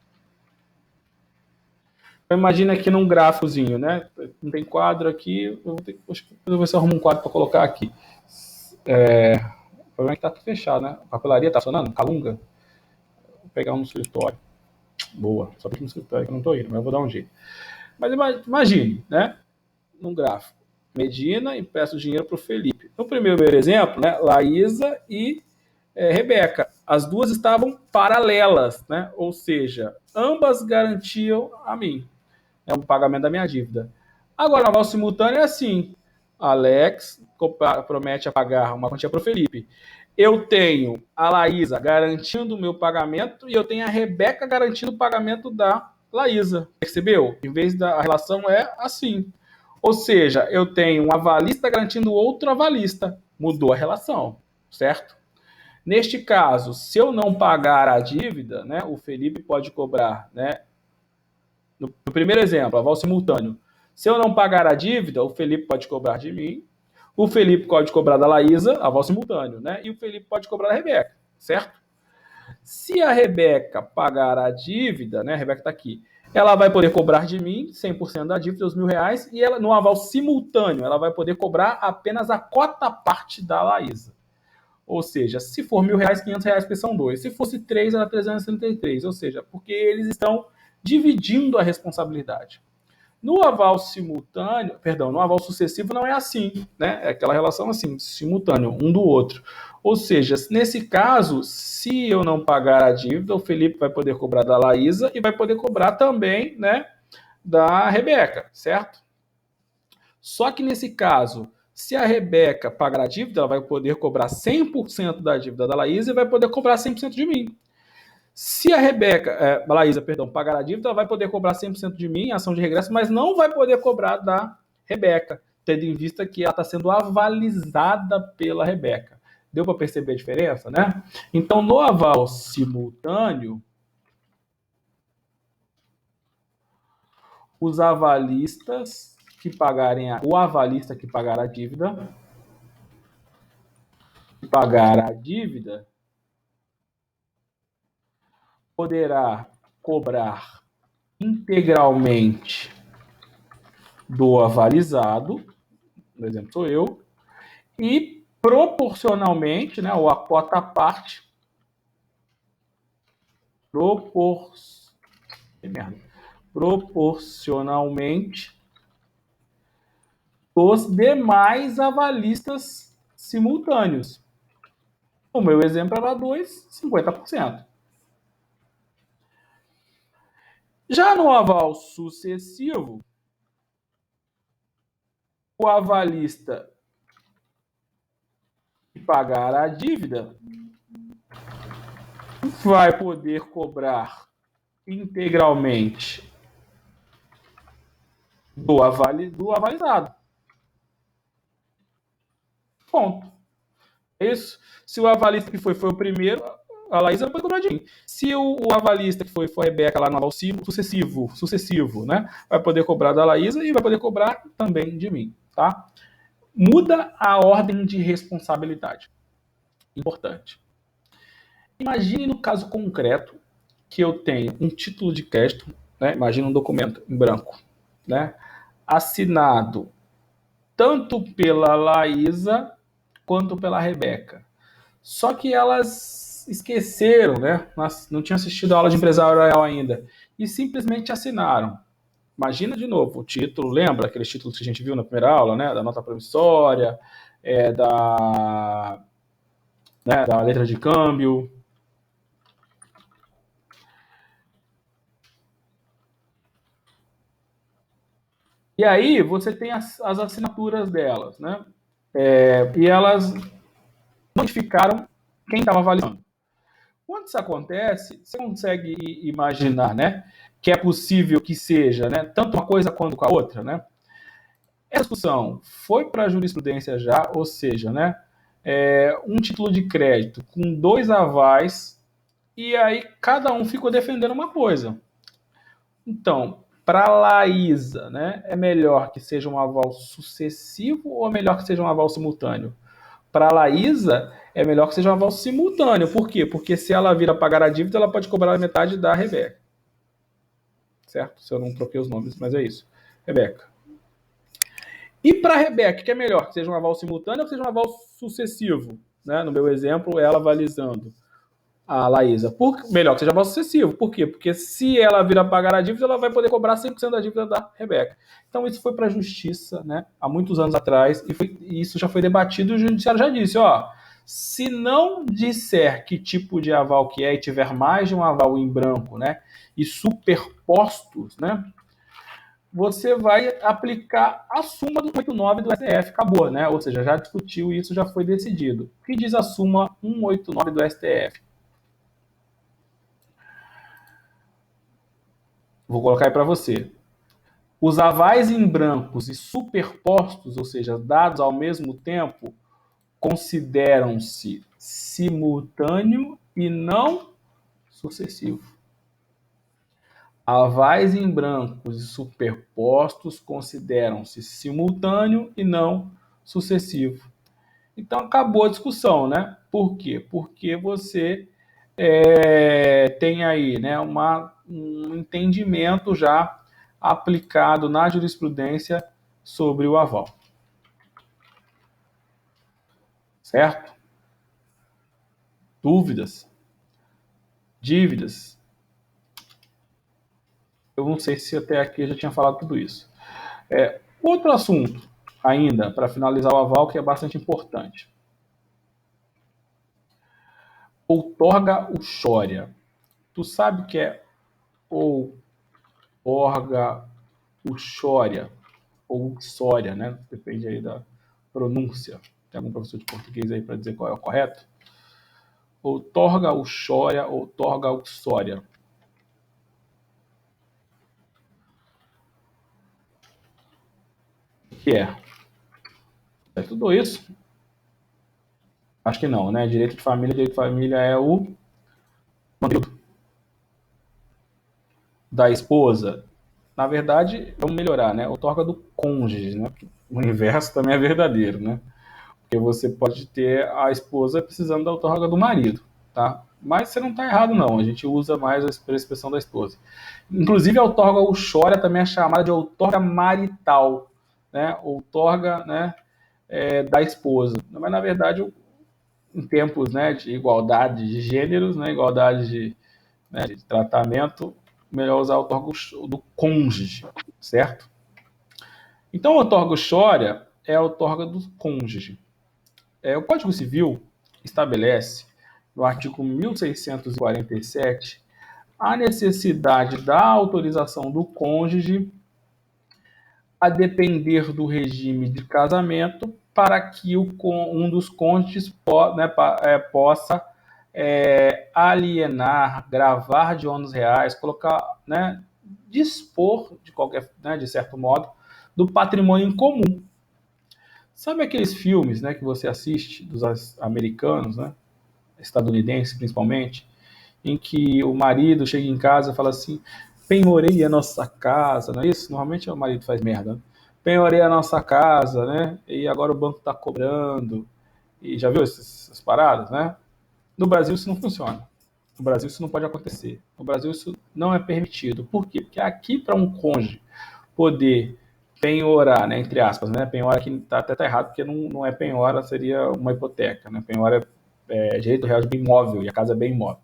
S1: Então, imagina aqui num gráficozinho, né? Não tem quadro aqui, acho que eu vou ver se eu arrumo um quadro para colocar aqui. O problema é que tá tudo fechado, né? A papelaria tá funcionando? Calunga? Vou pegar um no escritório. Boa, só porque no escritório que eu não tô indo, mas eu vou dar um jeito. Mas imagine, né? Num gráfico. Medina empresta o dinheiro para o Felipe. No primeiro exemplo, né? Laísa e Rebeca. As duas estavam paralelas, né? Ou seja, ambas garantiam a mim, né, o pagamento da minha dívida. Agora, no aval simultâneo é assim. Alex promete pagar uma quantia para o Felipe. Eu tenho a Laísa garantindo o meu pagamento e eu tenho a Rebeca garantindo o pagamento da Laísa. Percebeu? Em vez da relação é assim. Ou seja, eu tenho um avalista garantindo outro avalista. Mudou a relação, certo? Neste caso, se eu não pagar a dívida, né, o Felipe pode cobrar, né? No primeiro exemplo, aval simultâneo. Se eu não pagar a dívida, o Felipe pode cobrar de mim, o Felipe pode cobrar da Laísa, aval simultâneo, né? E o Felipe pode cobrar da Rebeca, certo? Se a Rebeca pagar a dívida, né? A Rebeca está aqui, ela vai poder cobrar de mim 100% da dívida, os R$1.000, e ela, no aval simultâneo, ela vai poder cobrar apenas a cota parte da Laísa. Ou seja, se for R$1.000, R$500, porque são dois. Se fosse 3, era 333. Ou seja, porque eles estão dividindo a responsabilidade. No aval simultâneo, perdão, no aval sucessivo não é assim, né? É aquela relação assim, simultâneo, um do outro. Ou seja, nesse caso, se eu não pagar a dívida, o Felipe vai poder cobrar da Laísa e vai poder cobrar também, né, da Rebeca, certo? Só que nesse caso, se a Rebeca pagar a dívida, ela vai poder cobrar 100% da dívida da Laísa e vai poder cobrar 100% de mim. Se a Laísa, pagar a dívida, ela vai poder cobrar 100% de mim, ação de regresso, mas não vai poder cobrar da Rebeca, tendo em vista que ela está sendo avalizada pela Rebeca. Deu para perceber a diferença, né? Então, no aval simultâneo, os avalistas que pagarem o avalista que pagar a dívida, poderá cobrar integralmente do avalizado, por exemplo, sou eu, e proporcionalmente, né, ou a cota parte, proporcionalmente dos demais avalistas simultâneos. O meu exemplo era 2, 50%. Já no aval sucessivo, o avalista que pagar a dívida vai poder cobrar integralmente do avalizado. Ponto. Isso. Se o avalista que foi o primeiro, a Laísa vai poder cobrar de mim. Se o avalista que foi a Rebeca lá no aval sucessivo, né, vai poder cobrar da Laísa e vai poder cobrar também de mim, tá? Muda a ordem de responsabilidade. Importante. Imagine no caso concreto que eu tenho um título de crédito, né? Imagina um documento em branco, né? Assinado tanto pela Laísa quanto pela Rebeca. Só que elas esqueceram, né? Não tinham assistido a aula de empresarial ainda e simplesmente assinaram. Imagina de novo o título, lembra aqueles títulos que a gente viu na primeira aula, né? Da nota promissória, da letra de câmbio. E aí você tem as assinaturas delas, né? E elas notificaram quem estava avalizando. Quando isso acontece, você consegue imaginar, né, que é possível que seja, né, tanto uma coisa quanto a outra, né? Essa discussão foi para a jurisprudência já, ou seja, né, um título de crédito com 2 avais e aí cada um ficou defendendo uma coisa. Então, para a Laísa, né, é melhor que seja um aval sucessivo ou é melhor que seja um aval simultâneo? Para a Laísa, é melhor que seja um aval simultâneo. Por quê? Porque se ela vir a pagar a dívida, ela pode cobrar a metade da Rebeca. Certo? Se eu não troquei os nomes, mas é isso. Rebeca. E para a Rebeca, que é melhor? Que seja um aval simultâneo ou que seja um aval sucessivo? Né? No meu exemplo, ela avalizando a Laísa. Melhor que seja aval sucessivo. Por quê? Porque se ela vir a pagar a dívida, ela vai poder cobrar 100% da dívida da Rebeca. Então isso foi para a justiça, né, há muitos anos atrás, e isso já foi debatido e o judiciário já disse, ó, se não disser que tipo de aval que é e tiver mais de um aval em branco, né, e superpostos, né, você vai aplicar a súmula do 189 do STF, acabou, né? Ou seja, já discutiu isso, já foi decidido. O que diz a súmula 189 do STF? Vou colocar aí para você. Os avais em brancos e superpostos, ou seja, dados ao mesmo tempo, consideram-se simultâneo e não sucessivo. Avais em brancos e superpostos consideram-se simultâneo e não sucessivo. Então acabou a discussão, né? Por quê? Porque você tem aí, né, um entendimento já aplicado na jurisprudência sobre o aval. Certo? Dúvidas? Dívidas? Eu não sei se até aqui eu já tinha falado tudo isso. Outro assunto, ainda, para finalizar o aval, que é bastante importante. Outorga uxória. Tu sabe o que é outorga uxória? Ou uxória, né? Depende aí da pronúncia. Tem algum professor de português aí para dizer qual é o correto? Outorga uxória, outorga uxória. O que é? É tudo isso? Acho que não, né? Direito de família é o da esposa. Na verdade, vamos melhorar, né? Outorga do cônjuge, né? O inverso também é verdadeiro, né? Porque você pode ter a esposa precisando da outorga do marido, tá? Mas você não está errado, não. A gente usa mais a expressão da esposa. Inclusive, a outorga uxória também é chamada de outorga marital, né? Outorga, né, da esposa. Mas, na verdade, em tempos, né, de igualdade de gêneros, né, igualdade de tratamento, melhor usar a outorga do cônjuge, certo? Então, a outorga uxória é a outorga do cônjuge. O Código Civil estabelece, no artigo 1647, a necessidade da autorização do cônjuge a depender do regime de casamento para que um dos cônjuges possa alienar, gravar de ônus reais, colocar, né, dispor de qualquer, né, de certo modo, do patrimônio em comum. Sabe aqueles filmes, né, que você assiste, dos americanos, né, estadunidenses principalmente, em que o marido chega em casa e fala assim, penhorei a nossa casa, não é isso? Normalmente o marido faz merda, né? Penhorei a nossa casa, né, e agora o banco está cobrando, e já viu essas paradas, né? No Brasil isso não funciona. No Brasil isso não pode acontecer. No Brasil isso não é permitido. Por quê? Porque aqui, para um cônjuge poder penhorar, né, entre aspas, né, penhora aqui até tá errado, porque não é penhora, seria uma hipoteca, né, penhora é direito real de bem imóvel, e a casa é bem imóvel.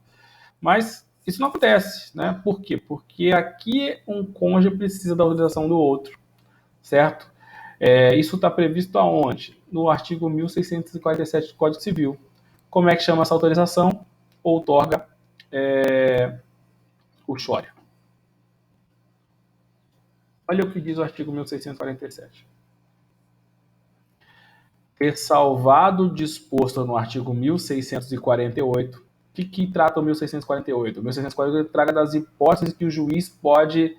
S1: Mas isso não acontece, né, por quê? Porque aqui um cônjuge precisa da autorização do outro, certo? Isso está previsto aonde? No artigo 1647 do Código Civil. Como é que chama essa autorização? Outorga uxória. Olha o que diz o artigo 1647. Ressalvado o disposto no artigo 1648, que trata o 1648? O 1648 trata das hipóteses que o juiz pode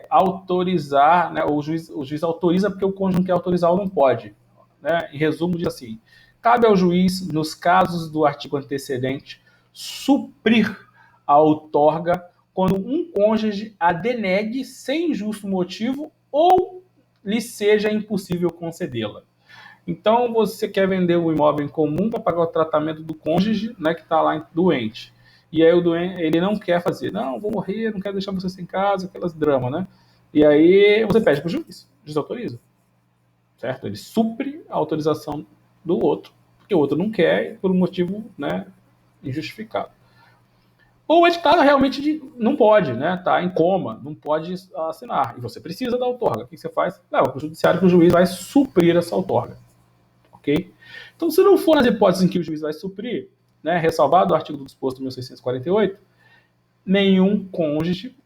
S1: autorizar, né? O juiz autoriza porque o cônjuge não quer autorizar ou não pode. Né? Em resumo, diz assim: cabe ao juiz, nos casos do artigo antecedente, suprir a outorga quando um cônjuge a denegue sem justo motivo ou lhe seja impossível concedê-la. Então, você quer vender o imóvel em comum para pagar o tratamento do cônjuge, né, que está lá doente. E aí o doente, ele não quer fazer. Não, vou morrer, não quero deixar você sem casa, aquelas dramas, né? E aí você pede para o juiz, desautoriza. Certo? Ele supre a autorização do outro, porque o outro não quer por um motivo, né, injustificado. Ou o editado realmente não pode, né? Tá em coma, não pode assinar. E você precisa da outorga. O que você faz? Leva para o judiciário que o juiz vai suprir essa outorga. Ok? Então, se não for nas hipóteses em que o juiz vai suprir, né, ressalvado o artigo do disposto 1648, nenhum cônjuge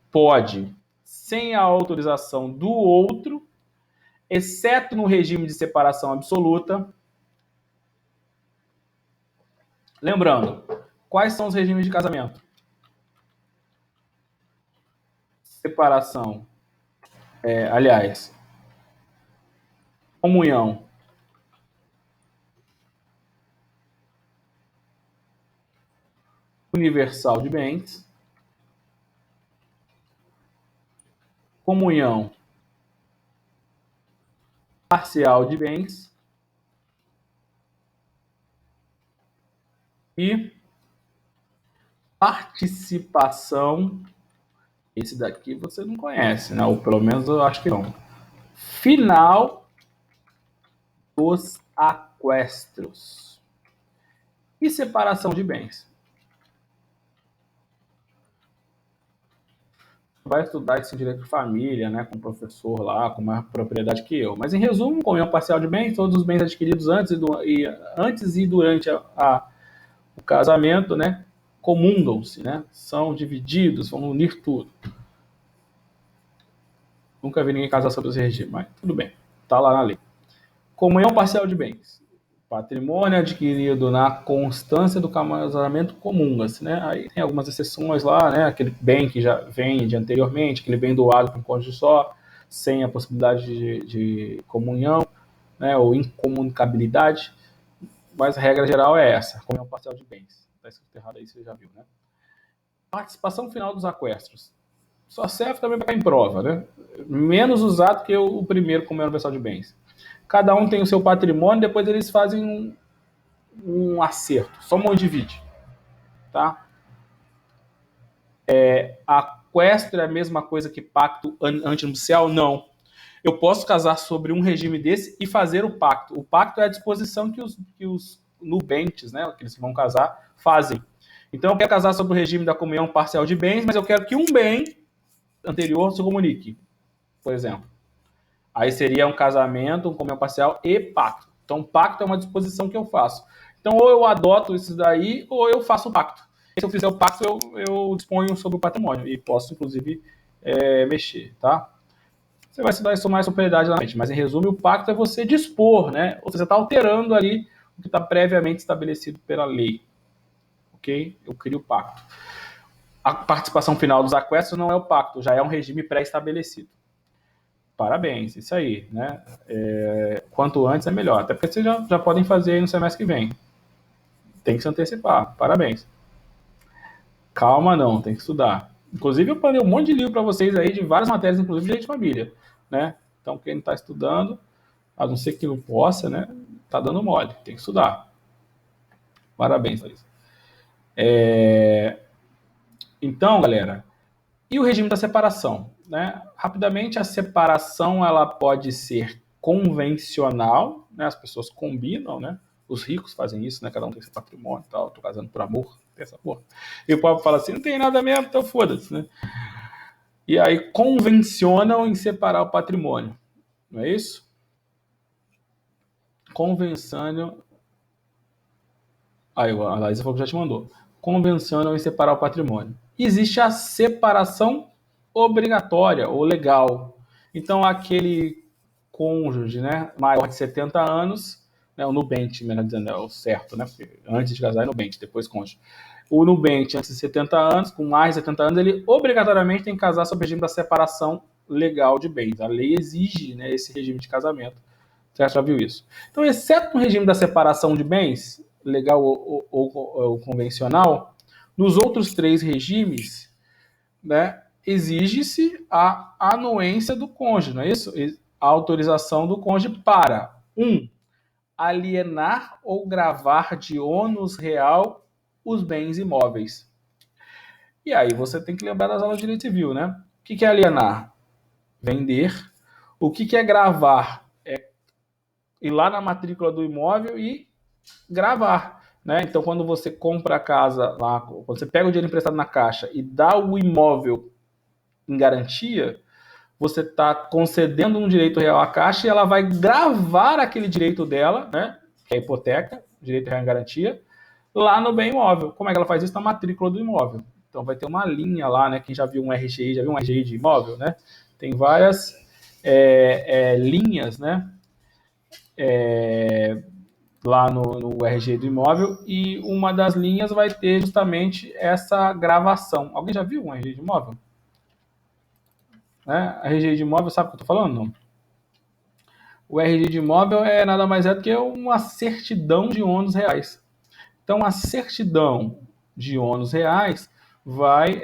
S1: pode, sem a autorização do outro, exceto no regime de separação absoluta. Lembrando, quais são os regimes de casamento? Separação, comunhão, universal de bens, comunhão parcial de bens e participação. Esse daqui você não conhece, né? Ou pelo menos eu acho que não. Final dos aquestros e separação de bens. Vai estudar esse direito de família, né, com o professor lá, com mais propriedade que eu. Mas, em resumo, comunhão parcial de bens, todos os bens adquiridos antes e durante o casamento, né, comungam-se, né, são divididos, vão unir tudo. Nunca vi ninguém casar sobre esse regime, mas tudo bem, está lá na lei. Comunhão parcial de bens. Patrimônio adquirido na constância do casamento comunga-se, né? Aí tem algumas exceções lá, né? Aquele bem que já vem de anteriormente, aquele bem doado para um cônjuge só, sem a possibilidade de comunhão, né? Ou incomunicabilidade. Mas a regra geral é essa: comunhão parcial de bens. Está escrito errado aí, você já viu, né? Participação final dos aquestros. Só serve também para cair em prova, né? Menos usado que o primeiro comunhão universal de bens. Cada um tem o seu patrimônio, depois eles fazem um acerto. Só um divide. Tá? Aquestro é a mesma coisa que pacto antinupcial? Não. Eu posso casar sobre um regime desse e fazer o pacto. O pacto é a disposição que os nubentes, né, que eles vão casar, fazem. Então eu quero casar sobre o regime da comunhão parcial de bens, mas eu quero que um bem anterior se comunique, por exemplo. Aí seria um casamento, um comunhão parcial e pacto. Então, pacto é uma disposição que eu faço. Então, ou eu adoto isso daí, ou eu faço o pacto. E se eu fizer o pacto, eu disponho sobre o patrimônio. E posso, inclusive, mexer, tá? Você vai se dar isso mais propriedade na mente. Mas, em resumo, o pacto é você dispor, né? Ou seja, você está alterando ali o que está previamente estabelecido pela lei. Ok? Eu crio o pacto. A participação final dos aquestos não é o pacto, já é um regime pré-estabelecido. Parabéns, isso aí, né? Quanto antes é melhor, até porque vocês já podem fazer aí no semestre que vem. Tem que se antecipar, parabéns. Calma não, tem que estudar. Inclusive eu mandei um monte de livro para vocês aí, de várias matérias, inclusive de direito de família, né? Então quem não está estudando, a não ser que não possa, né? Tá dando mole, tem que estudar. Parabéns, Larissa. Então, galera, e o regime da separação? Né? Rapidamente, a separação ela pode ser convencional, né? As pessoas combinam, né? Os ricos fazem isso, né? Cada um tem seu patrimônio e tal, tô casando por amor, tem essa porra. E o povo fala assim, não tem nada mesmo, então foda-se, né? E aí convencionam em separar o patrimônio, não é isso? Convencionam... Aí a Laísa falou que já te mandou. Convencionam em separar o patrimônio. Existe a separação obrigatória ou legal. Então, aquele cônjuge, né, maior de 70 anos né? O Nubank, melhor dizendo, é o certo, né? Porque antes de casar é Nubank, depois cônjuge. O Nubank, antes de 70 anos, com mais de 70 anos, ele obrigatoriamente tem que casar sob o regime da separação legal de bens. A lei exige, né, esse regime de casamento. Você já viu isso? Então, exceto no regime da separação de bens, legal ou convencional, nos outros 3 regimes, né, exige-se a anuência do cônjuge, não é isso? A autorização do cônjuge para 1. Alienar ou gravar de ônus real os bens imóveis. E aí você tem que lembrar das aulas de direito civil, né? O que é alienar? Vender. O que é gravar? É ir lá na matrícula do imóvel e gravar, né? Então, quando você compra a casa lá, quando você pega o dinheiro emprestado na caixa e dá o imóvel em garantia, você está concedendo um direito real à Caixa e ela vai gravar aquele direito dela, né, que é a hipoteca, direito real em garantia, lá no bem imóvel. Como é que ela faz isso? Na matrícula do imóvel. Então vai ter uma linha lá, né? Quem já viu um RGI, já viu um RGI de imóvel, né? Tem várias linhas, né? Lá no RGI do imóvel, e uma das linhas vai ter justamente essa gravação. Alguém já viu um RGI de imóvel? Né? A RGI de imóvel, sabe o que eu estou falando? Não. O RGI de imóvel é nada mais do que uma certidão de ônus reais. Então, a certidão de ônus reais vai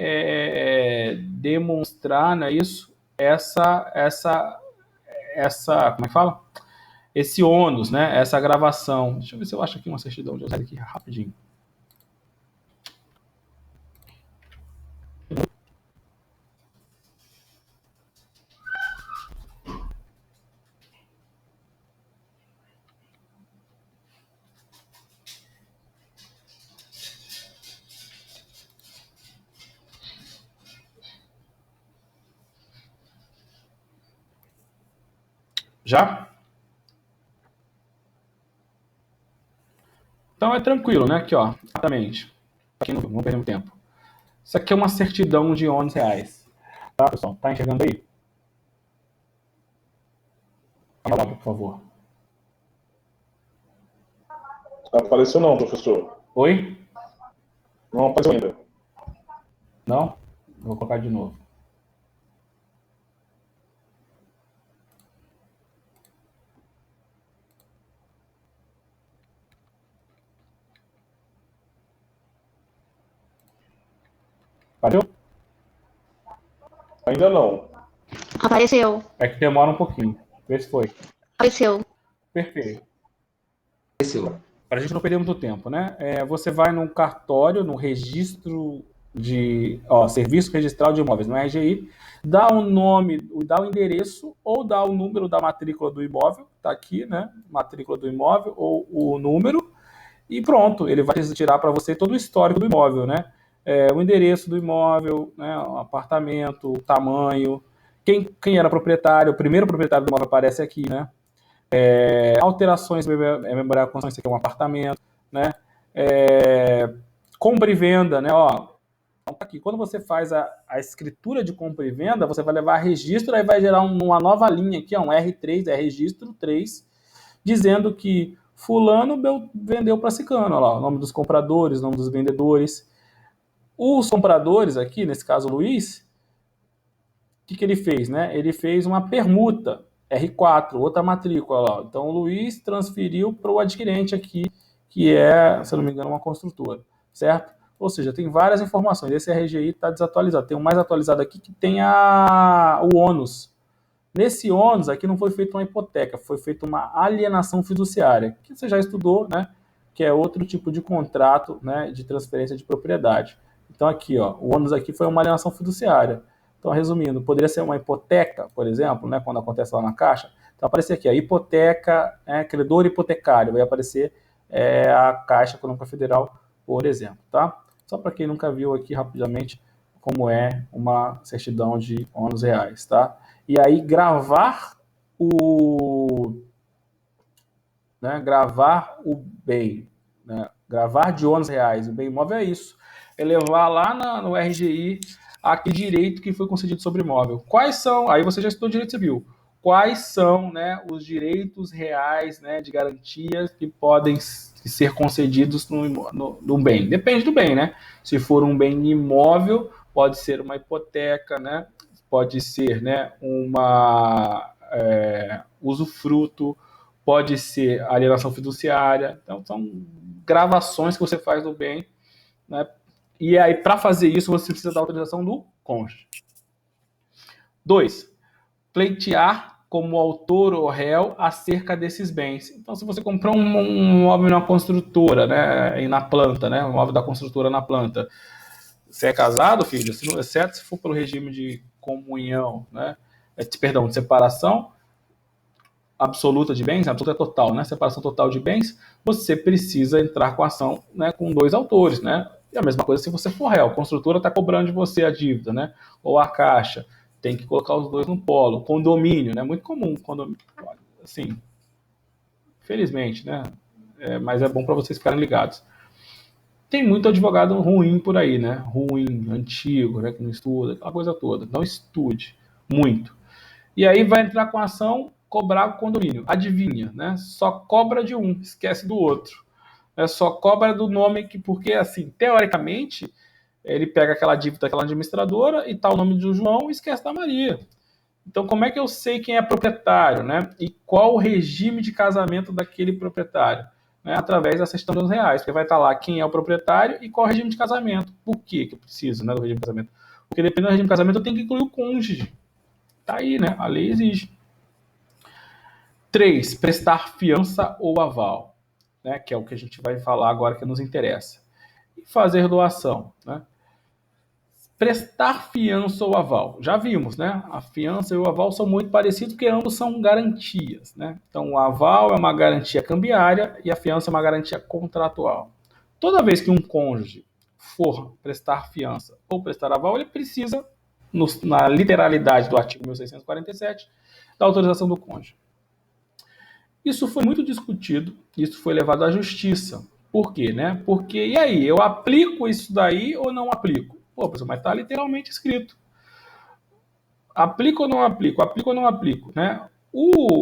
S1: demonstrar, né, isso, como é que fala? Esse ônus, né, essa gravação. Deixa eu ver se eu acho aqui uma certidão de ônus aqui rapidinho. Já? Então é tranquilo, né? Aqui, ó, exatamente. Aqui não vamos perder muito tempo. Isso aqui é uma certidão de ônus reais. Tá, pessoal? Tá enxergando aí? Fala, por favor.
S3: Não apareceu não, professor.
S1: Oi?
S3: Não apareceu ainda.
S1: Não? Vou colocar de novo. Apareceu?
S3: Ainda não.
S4: Apareceu.
S1: É que demora um pouquinho. Vê se foi.
S4: Apareceu.
S1: Perfeito.
S5: Apareceu.
S1: Para a gente não perder muito tempo, né? Você vai num cartório, no registro de Serviço Registral de Imóveis, no RGI, dá o nome, dá o endereço ou dá o número da matrícula do imóvel, tá aqui, né? Matrícula do imóvel ou o número, e pronto, ele vai tirar para você todo o histórico do imóvel, né? O endereço do imóvel, né? O apartamento, o tamanho, quem era proprietário, o primeiro proprietário do imóvel aparece aqui, né? Alterações memorial de construção, isso aqui é um apartamento, né? Compra e venda, né? Então tá aqui. Quando você faz a escritura de compra e venda, você vai levar a registro, aí vai gerar uma nova linha aqui, um R3, registro 3, dizendo que fulano vendeu para ciclano, olha lá, o nome dos compradores, o nome dos vendedores. Os compradores aqui, nesse caso o Luiz, o que ele fez, né? Ele fez uma permuta, R4, outra matrícula lá. Então o Luiz transferiu para o adquirente aqui, que é, se eu não me engano, uma construtora, certo? Ou seja, tem várias informações. Esse RGI está desatualizado. Tem um mais atualizado aqui que tem o ônus. Nesse ônus aqui não foi feita uma hipoteca, foi feita uma alienação fiduciária, que você já estudou, né? Que é outro tipo de contrato, né, de transferência de propriedade. Então aqui, ó, o ônus aqui foi uma alienação fiduciária. Então, resumindo, poderia ser uma hipoteca, por exemplo, né, quando acontece lá na Caixa. Então, aparecer aqui, a hipoteca, credor hipotecário, vai aparecer a Caixa Econômica Federal, por exemplo, tá? Só para quem nunca viu aqui, rapidamente, como é uma certidão de ônus reais, tá? E aí, gravar o bem, né? Gravar de ônus reais, o bem imóvel é isso. É levar lá no RGI aquele direito que foi concedido sobre imóvel. Quais são? Aí você já estudou direito civil. quais são, né, os direitos reais, né, de garantias que podem ser concedidos no bem. Depende do bem, né? Se for um bem imóvel, pode ser uma hipoteca, né? Pode ser, né, usufruto, pode ser alienação fiduciária. Então, são gravações que você faz do bem, né? E aí, para fazer isso, você precisa da autorização do cônjuge. 2. Pleitear como autor ou réu acerca desses bens. Então, se você comprar um imóvel na construtora, né, na planta, né, um imóvel da construtora na planta, você é casado, filho? Exceto se for pelo regime de comunhão, né, de separação absoluta de bens, absoluta é total, né, separação total de bens, você precisa entrar com a ação, né, com 2 autores, né. E a mesma coisa se você for réu, a construtora está cobrando de você a dívida, né, ou a Caixa. Tem que colocar os 2 no polo. Condomínio, né? Muito comum. Condomínio, assim, felizmente, né? Mas é bom para vocês ficarem ligados. Tem muito advogado ruim por aí, né? Ruim, antigo, né? Que não estuda, aquela coisa toda. Não estude. Muito. E aí vai entrar com a ação, cobrar o condomínio. Adivinha, né? Só cobra de um, esquece do outro. Só cobra do nome que, porque, assim, teoricamente, ele pega aquela dívida daquela administradora e tá o nome do João e esquece da Maria. Então, como é que eu sei quem é proprietário, né? E qual o regime de casamento daquele proprietário? Né? Através da certidão dos reais, porque vai estar lá quem é o proprietário e qual o regime de casamento. Por que eu preciso, né, do regime de casamento? Porque dependendo do regime de casamento, eu tenho que incluir o cônjuge. Tá aí, né? A lei exige. 3. Prestar fiança ou aval, né? Que é o que a gente vai falar agora que nos interessa. E fazer doação, né? Prestar fiança ou aval. Já vimos, né? A fiança e o aval são muito parecidos porque ambos são garantias, né? Então, o aval é uma garantia cambiária e a fiança é uma garantia contratual. Toda vez que um cônjuge for prestar fiança ou prestar aval, ele precisa, na literalidade do artigo 1647, da autorização do cônjuge. Isso foi muito discutido, isso foi levado à justiça. Por quê, né? Porque, e aí, eu aplico isso daí ou não aplico? Pô, professor, mas está literalmente escrito. Aplico ou não aplico? Aplico ou não aplico? Né?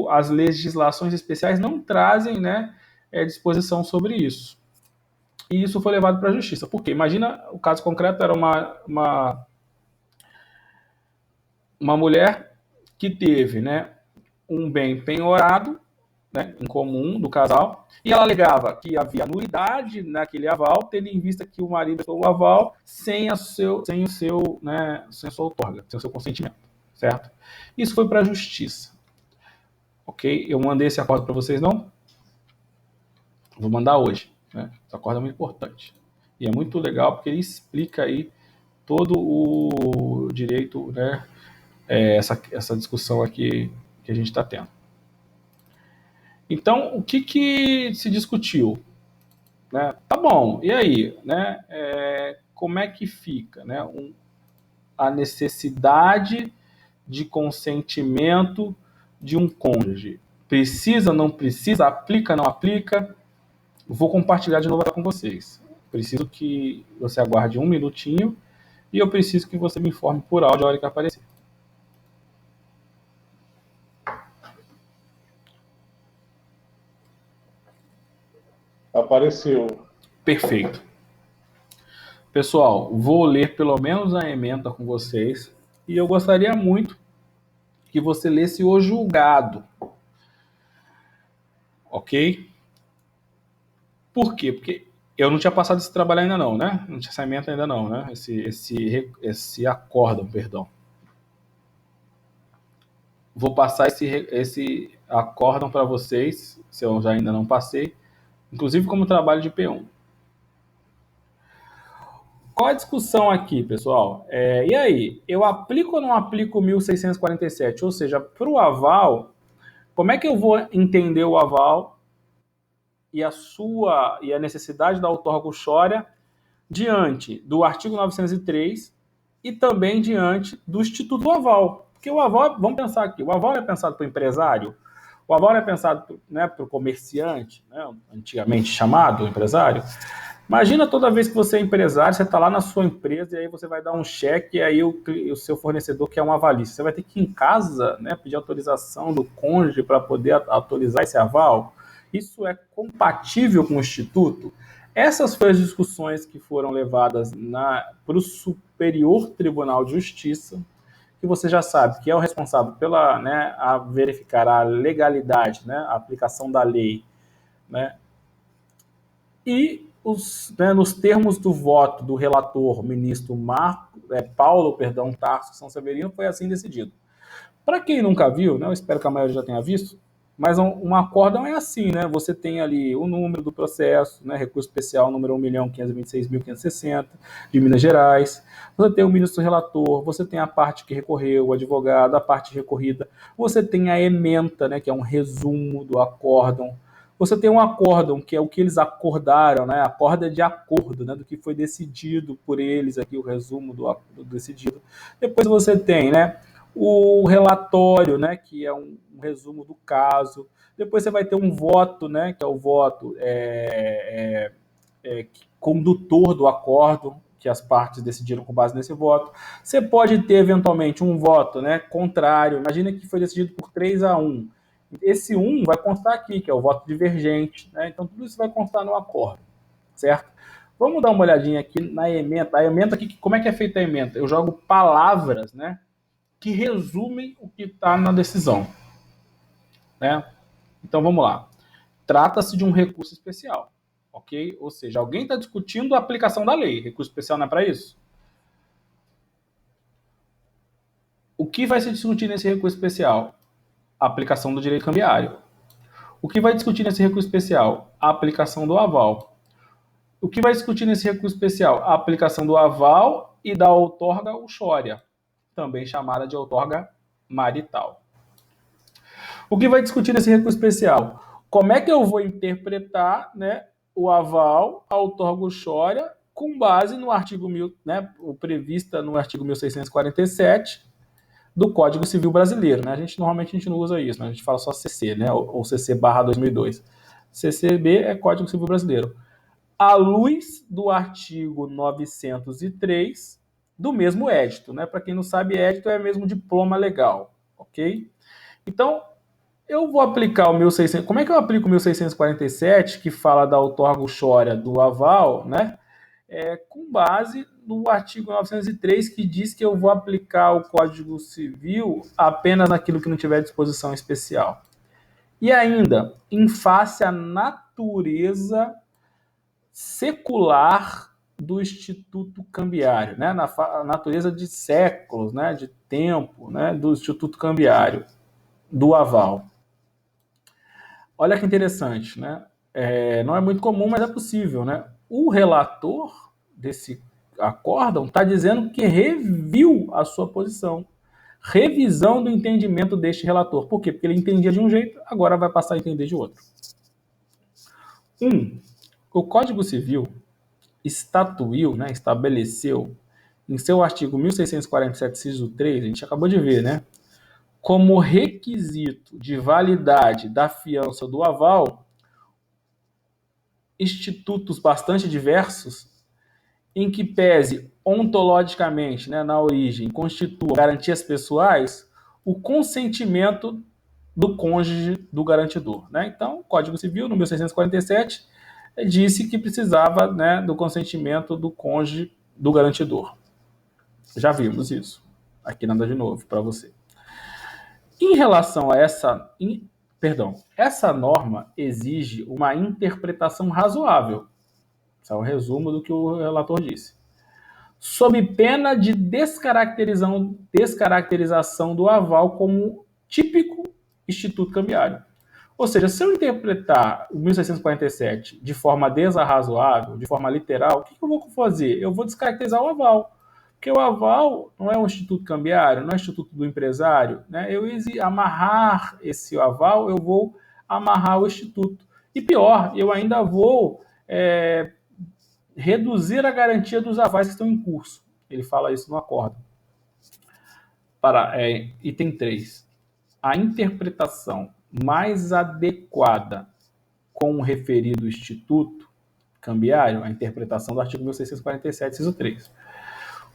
S1: As legislações especiais não trazem, né, disposição sobre isso. E isso foi levado para a justiça. Por quê? Imagina, o caso concreto era uma mulher que teve, né, um bem penhorado, né, em comum do casal, e ela alegava que havia nulidade naquele aval, tendo em vista que o marido fez o aval sem a sua outorga, sem o seu consentimento, certo? Isso foi para a justiça, ok? Eu mandei esse acordo para vocês, não? Vou mandar hoje, né? Esse acordo é muito importante e é muito legal porque ele explica aí todo o direito, né? Essa discussão aqui que a gente está tendo. Então, o que se discutiu? Né? Tá bom, e aí? Né? Como é que fica, né? A necessidade de consentimento de um cônjuge? Precisa, não precisa? Aplica, não aplica? Vou compartilhar de novo com vocês. Preciso que você aguarde um minutinho e eu preciso que você me informe por áudio a hora que aparecer.
S3: Apareceu.
S1: Perfeito. Pessoal, vou ler pelo menos a ementa com vocês e eu gostaria muito que você lesse o julgado. Ok? Por quê? Porque eu não tinha passado esse trabalho ainda não, né? Não tinha essa ementa ainda não, né? Esse acórdão, perdão. Vou passar esse acórdão para vocês, se eu já ainda não passei, inclusive como trabalho de P1. Qual a discussão aqui, pessoal? E aí, eu aplico ou não aplico o 1647? Ou seja, para o aval, como é que eu vou entender o aval e a necessidade da outorga uxória diante do artigo 903 e também diante do Instituto do Aval? Porque o aval, vamos pensar aqui, o aval é pensado para o empresário, o aval é pensado, né, para o comerciante, né, antigamente chamado empresário. Imagina toda vez que você é empresário, você está lá na sua empresa e aí você vai dar um cheque e aí o seu fornecedor quer uma avalista. Você vai ter que ir em casa, né, pedir autorização do cônjuge para poder autorizar esse aval. Isso é compatível com o Instituto? Essas foram as discussões que foram levadas para o Superior Tribunal de Justiça, que você já sabe que é o responsável pela, né, a verificar a legalidade, né, a aplicação da lei, né, e nos termos do voto do relator, ministro Paulo Tarso Sanseverino, foi assim decidido. Para quem nunca viu, né, eu espero que a maioria já tenha visto, mas um acórdão é assim, né? Você tem ali o número do processo, né? Recurso especial número 1.526.560 de Minas Gerais. Você tem o ministro relator, você tem a parte que recorreu, o advogado, a parte recorrida. Você tem a ementa, né? Que é um resumo do acórdão. Você tem um acórdão, que é o que eles acordaram, né? A corda de acordo, né? Do que foi decidido por eles aqui, o resumo do decidido. Depois você tem, né? O relatório, né, que é um resumo do caso. Depois você vai ter um voto, né, que é o voto condutor do acordo, que as partes decidiram com base nesse voto. Você pode ter, eventualmente, um voto, né, contrário. Imagina que foi decidido por 3-1. Esse 1 vai constar aqui, que é o voto divergente. Né? Então, tudo isso vai constar no acordo, certo? Vamos dar uma olhadinha aqui na ementa. A ementa aqui, como é que é feita a ementa? Eu jogo palavras, né, que resumem o que está na decisão. Né? Então, vamos lá. Trata-se de um recurso especial, ok? Ou seja, alguém está discutindo a aplicação da lei. Recurso especial não é para isso? O que vai se discutir nesse recurso especial? A aplicação do direito cambiário. O que vai discutir nesse recurso especial? A aplicação do aval. O que vai discutir nesse recurso especial? A aplicação do aval e da outorga uxória, também chamada de outorga marital. O que vai discutir nesse recurso especial? Como é que eu vou interpretar, né, o aval, a outorga uxória, com base no artigo, né, prevista no artigo 1647 do Código Civil Brasileiro. Né? Normalmente a gente não usa isso, né? A gente fala só CC, né, ou CC/2002. CCB é Código Civil Brasileiro. À luz do artigo 903 do mesmo édito. Né? Para quem não sabe, édito é mesmo diploma legal. Ok? Então, eu vou aplicar o 1600... Como é que eu aplico o 1647, que fala da outorga uxória do aval, né? Com base no artigo 903, que diz que eu vou aplicar o Código Civil apenas naquilo que não tiver disposição especial. E ainda, em face à natureza secular do Instituto Cambiário, né? Na natureza de séculos, né? De tempo, né? Do Instituto Cambiário, do aval. Olha que interessante, né? Não é muito comum, mas é possível, né? O relator desse acórdão está dizendo que reviu a sua posição. Revisão do entendimento deste relator. Por quê? Porque ele entendia de um jeito, agora vai passar a entender de outro. O Código Civil estatuiu, né, estabeleceu, em seu artigo 1647, inciso 3, a gente acabou de ver, né? Como requisito de validade da fiança do aval, institutos bastante diversos, em que pese ontologicamente, né, na origem, constituam garantias pessoais, o consentimento do cônjuge do garantidor. Né? Então, o Código Civil, no 1647, disse que precisava, né, do consentimento do cônjuge do garantidor. Já vimos isso. Aqui nada de novo para você. Em relação a essa norma exige uma interpretação razoável. Esse é o resumo do que o relator disse. Sob pena de descaracterização do aval como típico instituto cambiário. Ou seja, se eu interpretar o 1647 de forma desarrazoável, de forma literal, o que eu vou fazer? Eu vou descaracterizar o aval. Porque o aval não é um instituto cambiário, não é um instituto do empresário. Né? Eu amarrar esse aval, eu vou amarrar o instituto. E pior, eu ainda vou reduzir a garantia dos avais que estão em curso. Ele fala isso no acordo. Item 3. A interpretação mais adequada com o referido instituto cambiário, a interpretação do artigo 1647, inciso 3,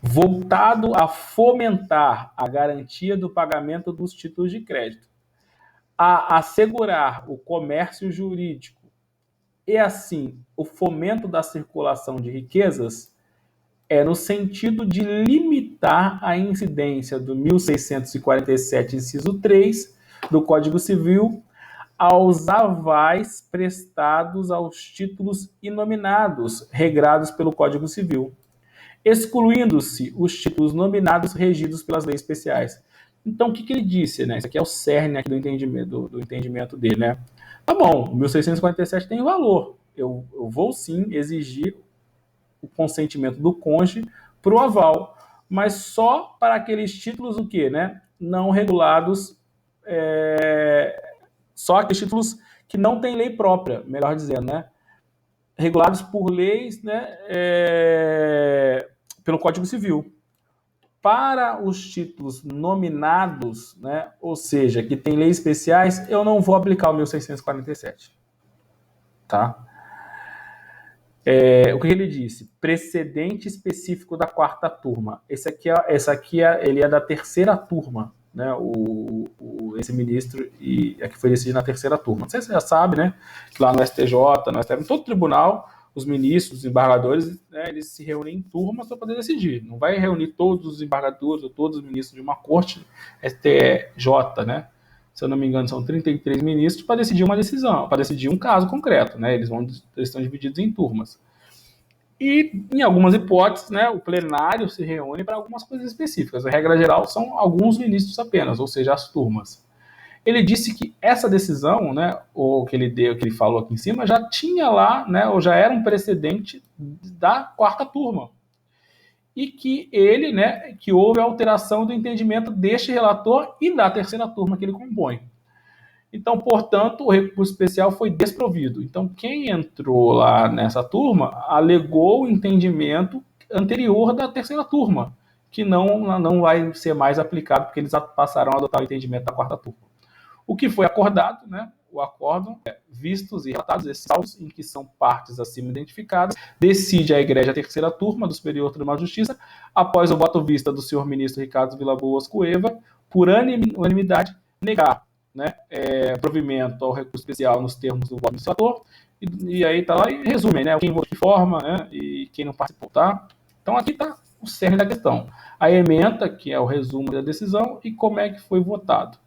S1: voltado a fomentar a garantia do pagamento dos títulos de crédito, a assegurar o comércio jurídico e, assim, o fomento da circulação de riquezas, é no sentido de limitar a incidência do 1647, inciso 3, do Código Civil, aos avais prestados aos títulos inominados, regrados pelo Código Civil, excluindo-se os títulos nominados regidos pelas leis especiais. Então, o que ele disse, né? Isso aqui é o cerne aqui do entendimento dele, né? Tá bom, o 1647 tem valor. Eu vou sim exigir o consentimento do cônjuge para o aval, mas só para aqueles títulos o quê, né? Não regulados, só aqueles títulos que não têm lei própria, melhor dizendo, né? Regulados por leis, né? Pelo Código Civil. Para os títulos nominados, né? Ou seja, que tem leis especiais, eu não vou aplicar o 1647. Tá? O que ele disse? Precedente específico da quarta turma. Esse aqui ele é da terceira turma, né? Esse ministro, e aqui foi decidido na terceira turma. Não sei se você já sabe, né? Lá no STJ, no STF, em todo tribunal, os ministros, os embargadores, né, eles se reúnem em turmas para poder decidir. Não vai reunir todos os embargadores ou todos os ministros de uma corte STJ, né? Se eu não me engano, são 33 ministros para decidir uma decisão, para decidir um caso concreto, né? Eles estão divididos em turmas. E, em algumas hipóteses, né, o plenário se reúne para algumas coisas específicas. A regra geral são alguns ministros apenas, ou seja, as turmas. Ele disse que essa decisão, né, o que ele falou aqui em cima, já tinha lá, né, ou já era um precedente da quarta turma. E que que houve alteração do entendimento deste relator e da terceira turma que ele compõe. Então, portanto, o recurso especial foi desprovido. Então, quem entrou lá nessa turma alegou o entendimento anterior da terceira turma, que não vai ser mais aplicado, porque eles passaram a adotar o entendimento da quarta turma. O que foi acordado, né? O acórdão é vistos e relatados esses autos em que são partes acima identificadas, decide a Igreja Terceira Turma do Superior Tribunal de Justiça, após o voto vista do senhor ministro Ricardo Vilas-Boas Cueva, por unanimidade, negar, né, provimento ao recurso especial nos termos do voto administrador, e aí tá lá e resume, né, quem votou de forma, né, e quem não participou, tá? Então aqui tá o cerne da questão. A ementa, que é o resumo da decisão, e como é que foi votado.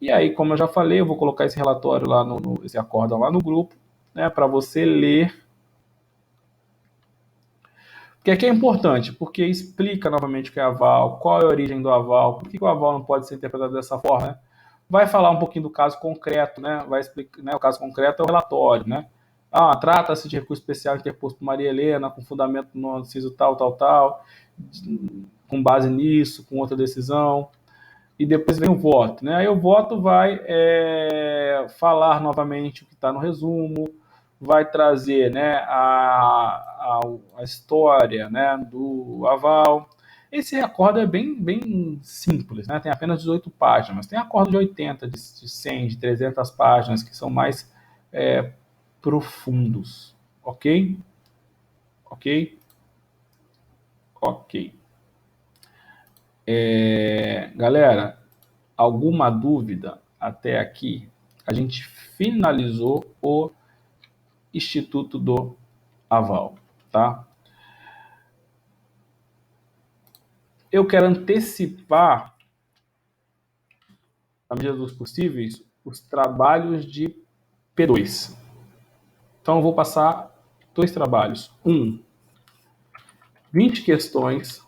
S1: E aí, como eu já falei, eu vou colocar esse relatório lá, esse acórdão lá no grupo, né, para você ler. Porque aqui é importante, porque explica novamente o que é aval, qual é a origem do aval, por que o aval não pode ser interpretado dessa forma, né? Vai falar um pouquinho do caso concreto, né? Vai explicar, né? O caso concreto é o relatório, né? Trata-se de recurso especial interposto por Maria Helena, com fundamento no inciso tal, com base nisso, com outra decisão. E depois vem o voto, né? Aí o voto vai falar novamente o que está no resumo, vai trazer, né, a história, né, do aval. Esse acordo é bem simples, né? Tem apenas 18 páginas. Tem acordo de 80, de 100, de 300 páginas, que são mais profundos. Ok? Ok? Ok. Galera, alguma dúvida até aqui? A gente finalizou o Instituto do Aval, tá? Eu quero antecipar, na medida dos possíveis, os trabalhos de P2. Então, eu vou passar 2 trabalhos. 20 questões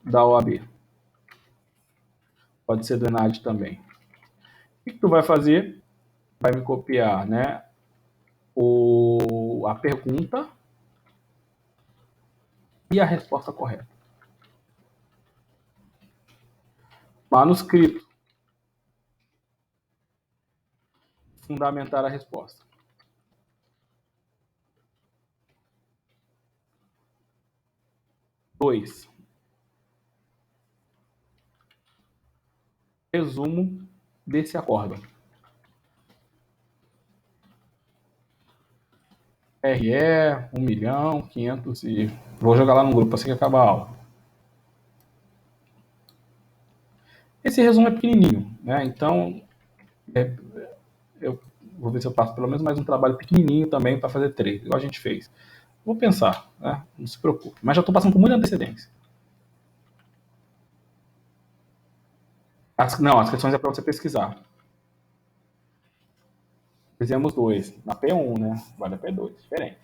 S1: da OAB. Pode ser do ENAD também. O que tu vai fazer? Vai me copiar, né, a pergunta e a resposta correta. Manuscrito. Fundamentar a resposta. 2. Resumo desse acórdão. RE, 1.500.000 e... Vou jogar lá no grupo assim que acabar a aula. Esse resumo é pequenininho, né? Então, eu vou ver se eu faço pelo menos mais um trabalho pequenininho também para fazer 3, igual a gente fez. Vou pensar, né? Não se preocupe. Mas já estou passando com muita antecedência. As questões é para você pesquisar. Fizemos 2. Na P1, né? Vale a P2, diferente.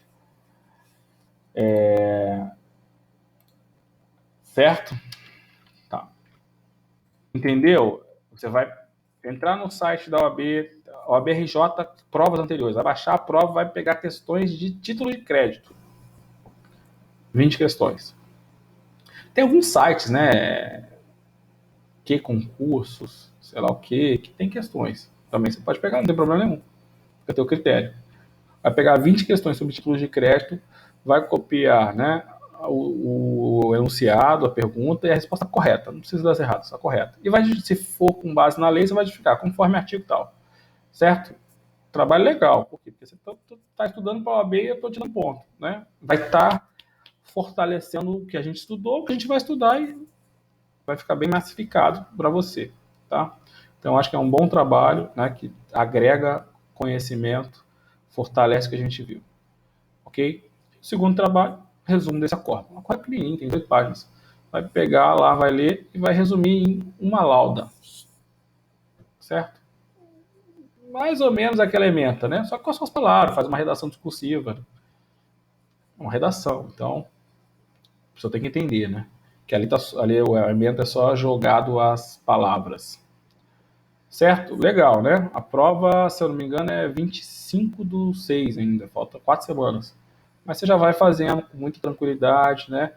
S1: Certo? Tá. Entendeu? Você vai entrar no site da OAB RJ, provas anteriores. Vai baixar a prova, vai pegar questões de título de crédito. 20 questões. Tem alguns sites, né? Que concursos, sei lá o que tem questões. Também você pode pegar, não tem problema nenhum. Fica a teu critério. Vai pegar 20 questões sobre títulos de crédito, vai copiar, né, o enunciado, a pergunta e a resposta correta. Não precisa das erradas, só correta. E vai, se for com base na lei, você vai justificar conforme artigo tal. Certo? Trabalho legal. Por quê? Porque você está estudando para a OAB e eu estou te dando ponto. Né? Vai estar fortalecendo o que a gente estudou, o que a gente vai estudar e vai ficar bem massificado para você. Tá? Então, acho que é um bom trabalho, né, que agrega conhecimento, fortalece o que a gente viu. Ok? Segundo trabalho, resumo desse acordo. Um acordo pequenininho, tem 2 páginas. Vai pegar lá, vai ler e vai resumir em uma lauda. Certo? Mais ou menos aquela ementa, né? Só que com as suas palavras, faz uma redação discursiva. Uma redação. Então, a pessoa tem que entender, né? Que ali a ementa é só jogado as palavras. Certo? Legal, né? A prova, se eu não me engano, é 25/6 ainda. Falta 4 semanas. Mas você já vai fazendo com muita tranquilidade, né?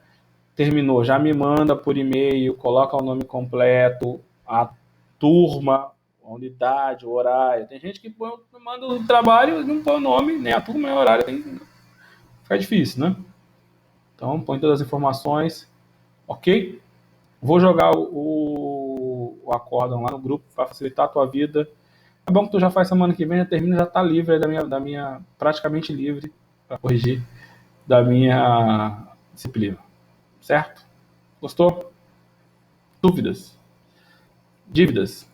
S1: Terminou, já me manda por e-mail, coloca o nome completo, a turma, a unidade, o horário. Tem gente que manda o trabalho e não põe o nome, nem a turma, nem o horário. Fica difícil, né? Então, põe todas as informações, ok? Vou jogar o acórdão lá no grupo para facilitar a tua vida. É bom que tu já faz semana que vem, já termina, já tá livre da minha praticamente livre para corrigir da minha disciplina. Certo? Gostou? Dúvidas? Dívidas?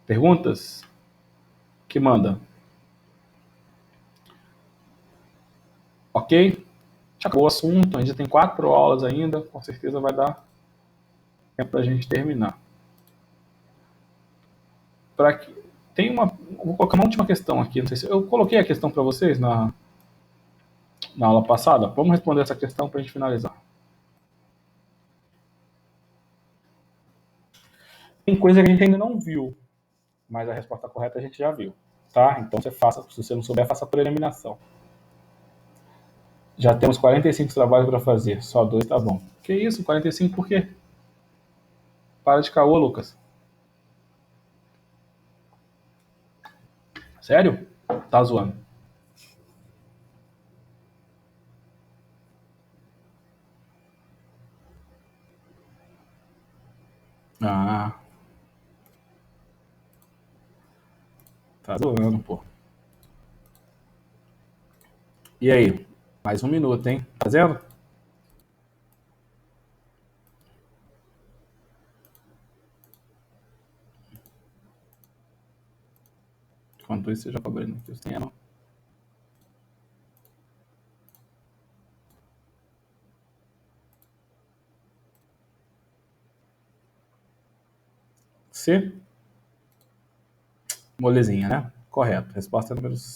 S1: Perguntas? Que manda? Ok? Já acabou o assunto, a gente tem 4 aulas ainda, com certeza vai dar tempo para a gente terminar. Tem vou colocar uma última questão aqui, não sei se eu coloquei a questão para vocês na aula passada. Vamos responder essa questão para a gente finalizar. Tem coisa que a gente ainda não viu, mas a resposta correta a gente já viu, tá? Então você faça, se você não souber, faça por eliminação. Já temos 45 trabalhos para fazer, só 2 tá bom. Que isso, 45 por quê? Para de caô, Lucas. Sério? Tá zoando. Ah. Tá zoando, pô. E aí? Mais 1 minuto, hein? Tá fazendo? Enquanto isso, você já cobrindo aqui os temas. C. Molezinha, né? Correto. Resposta número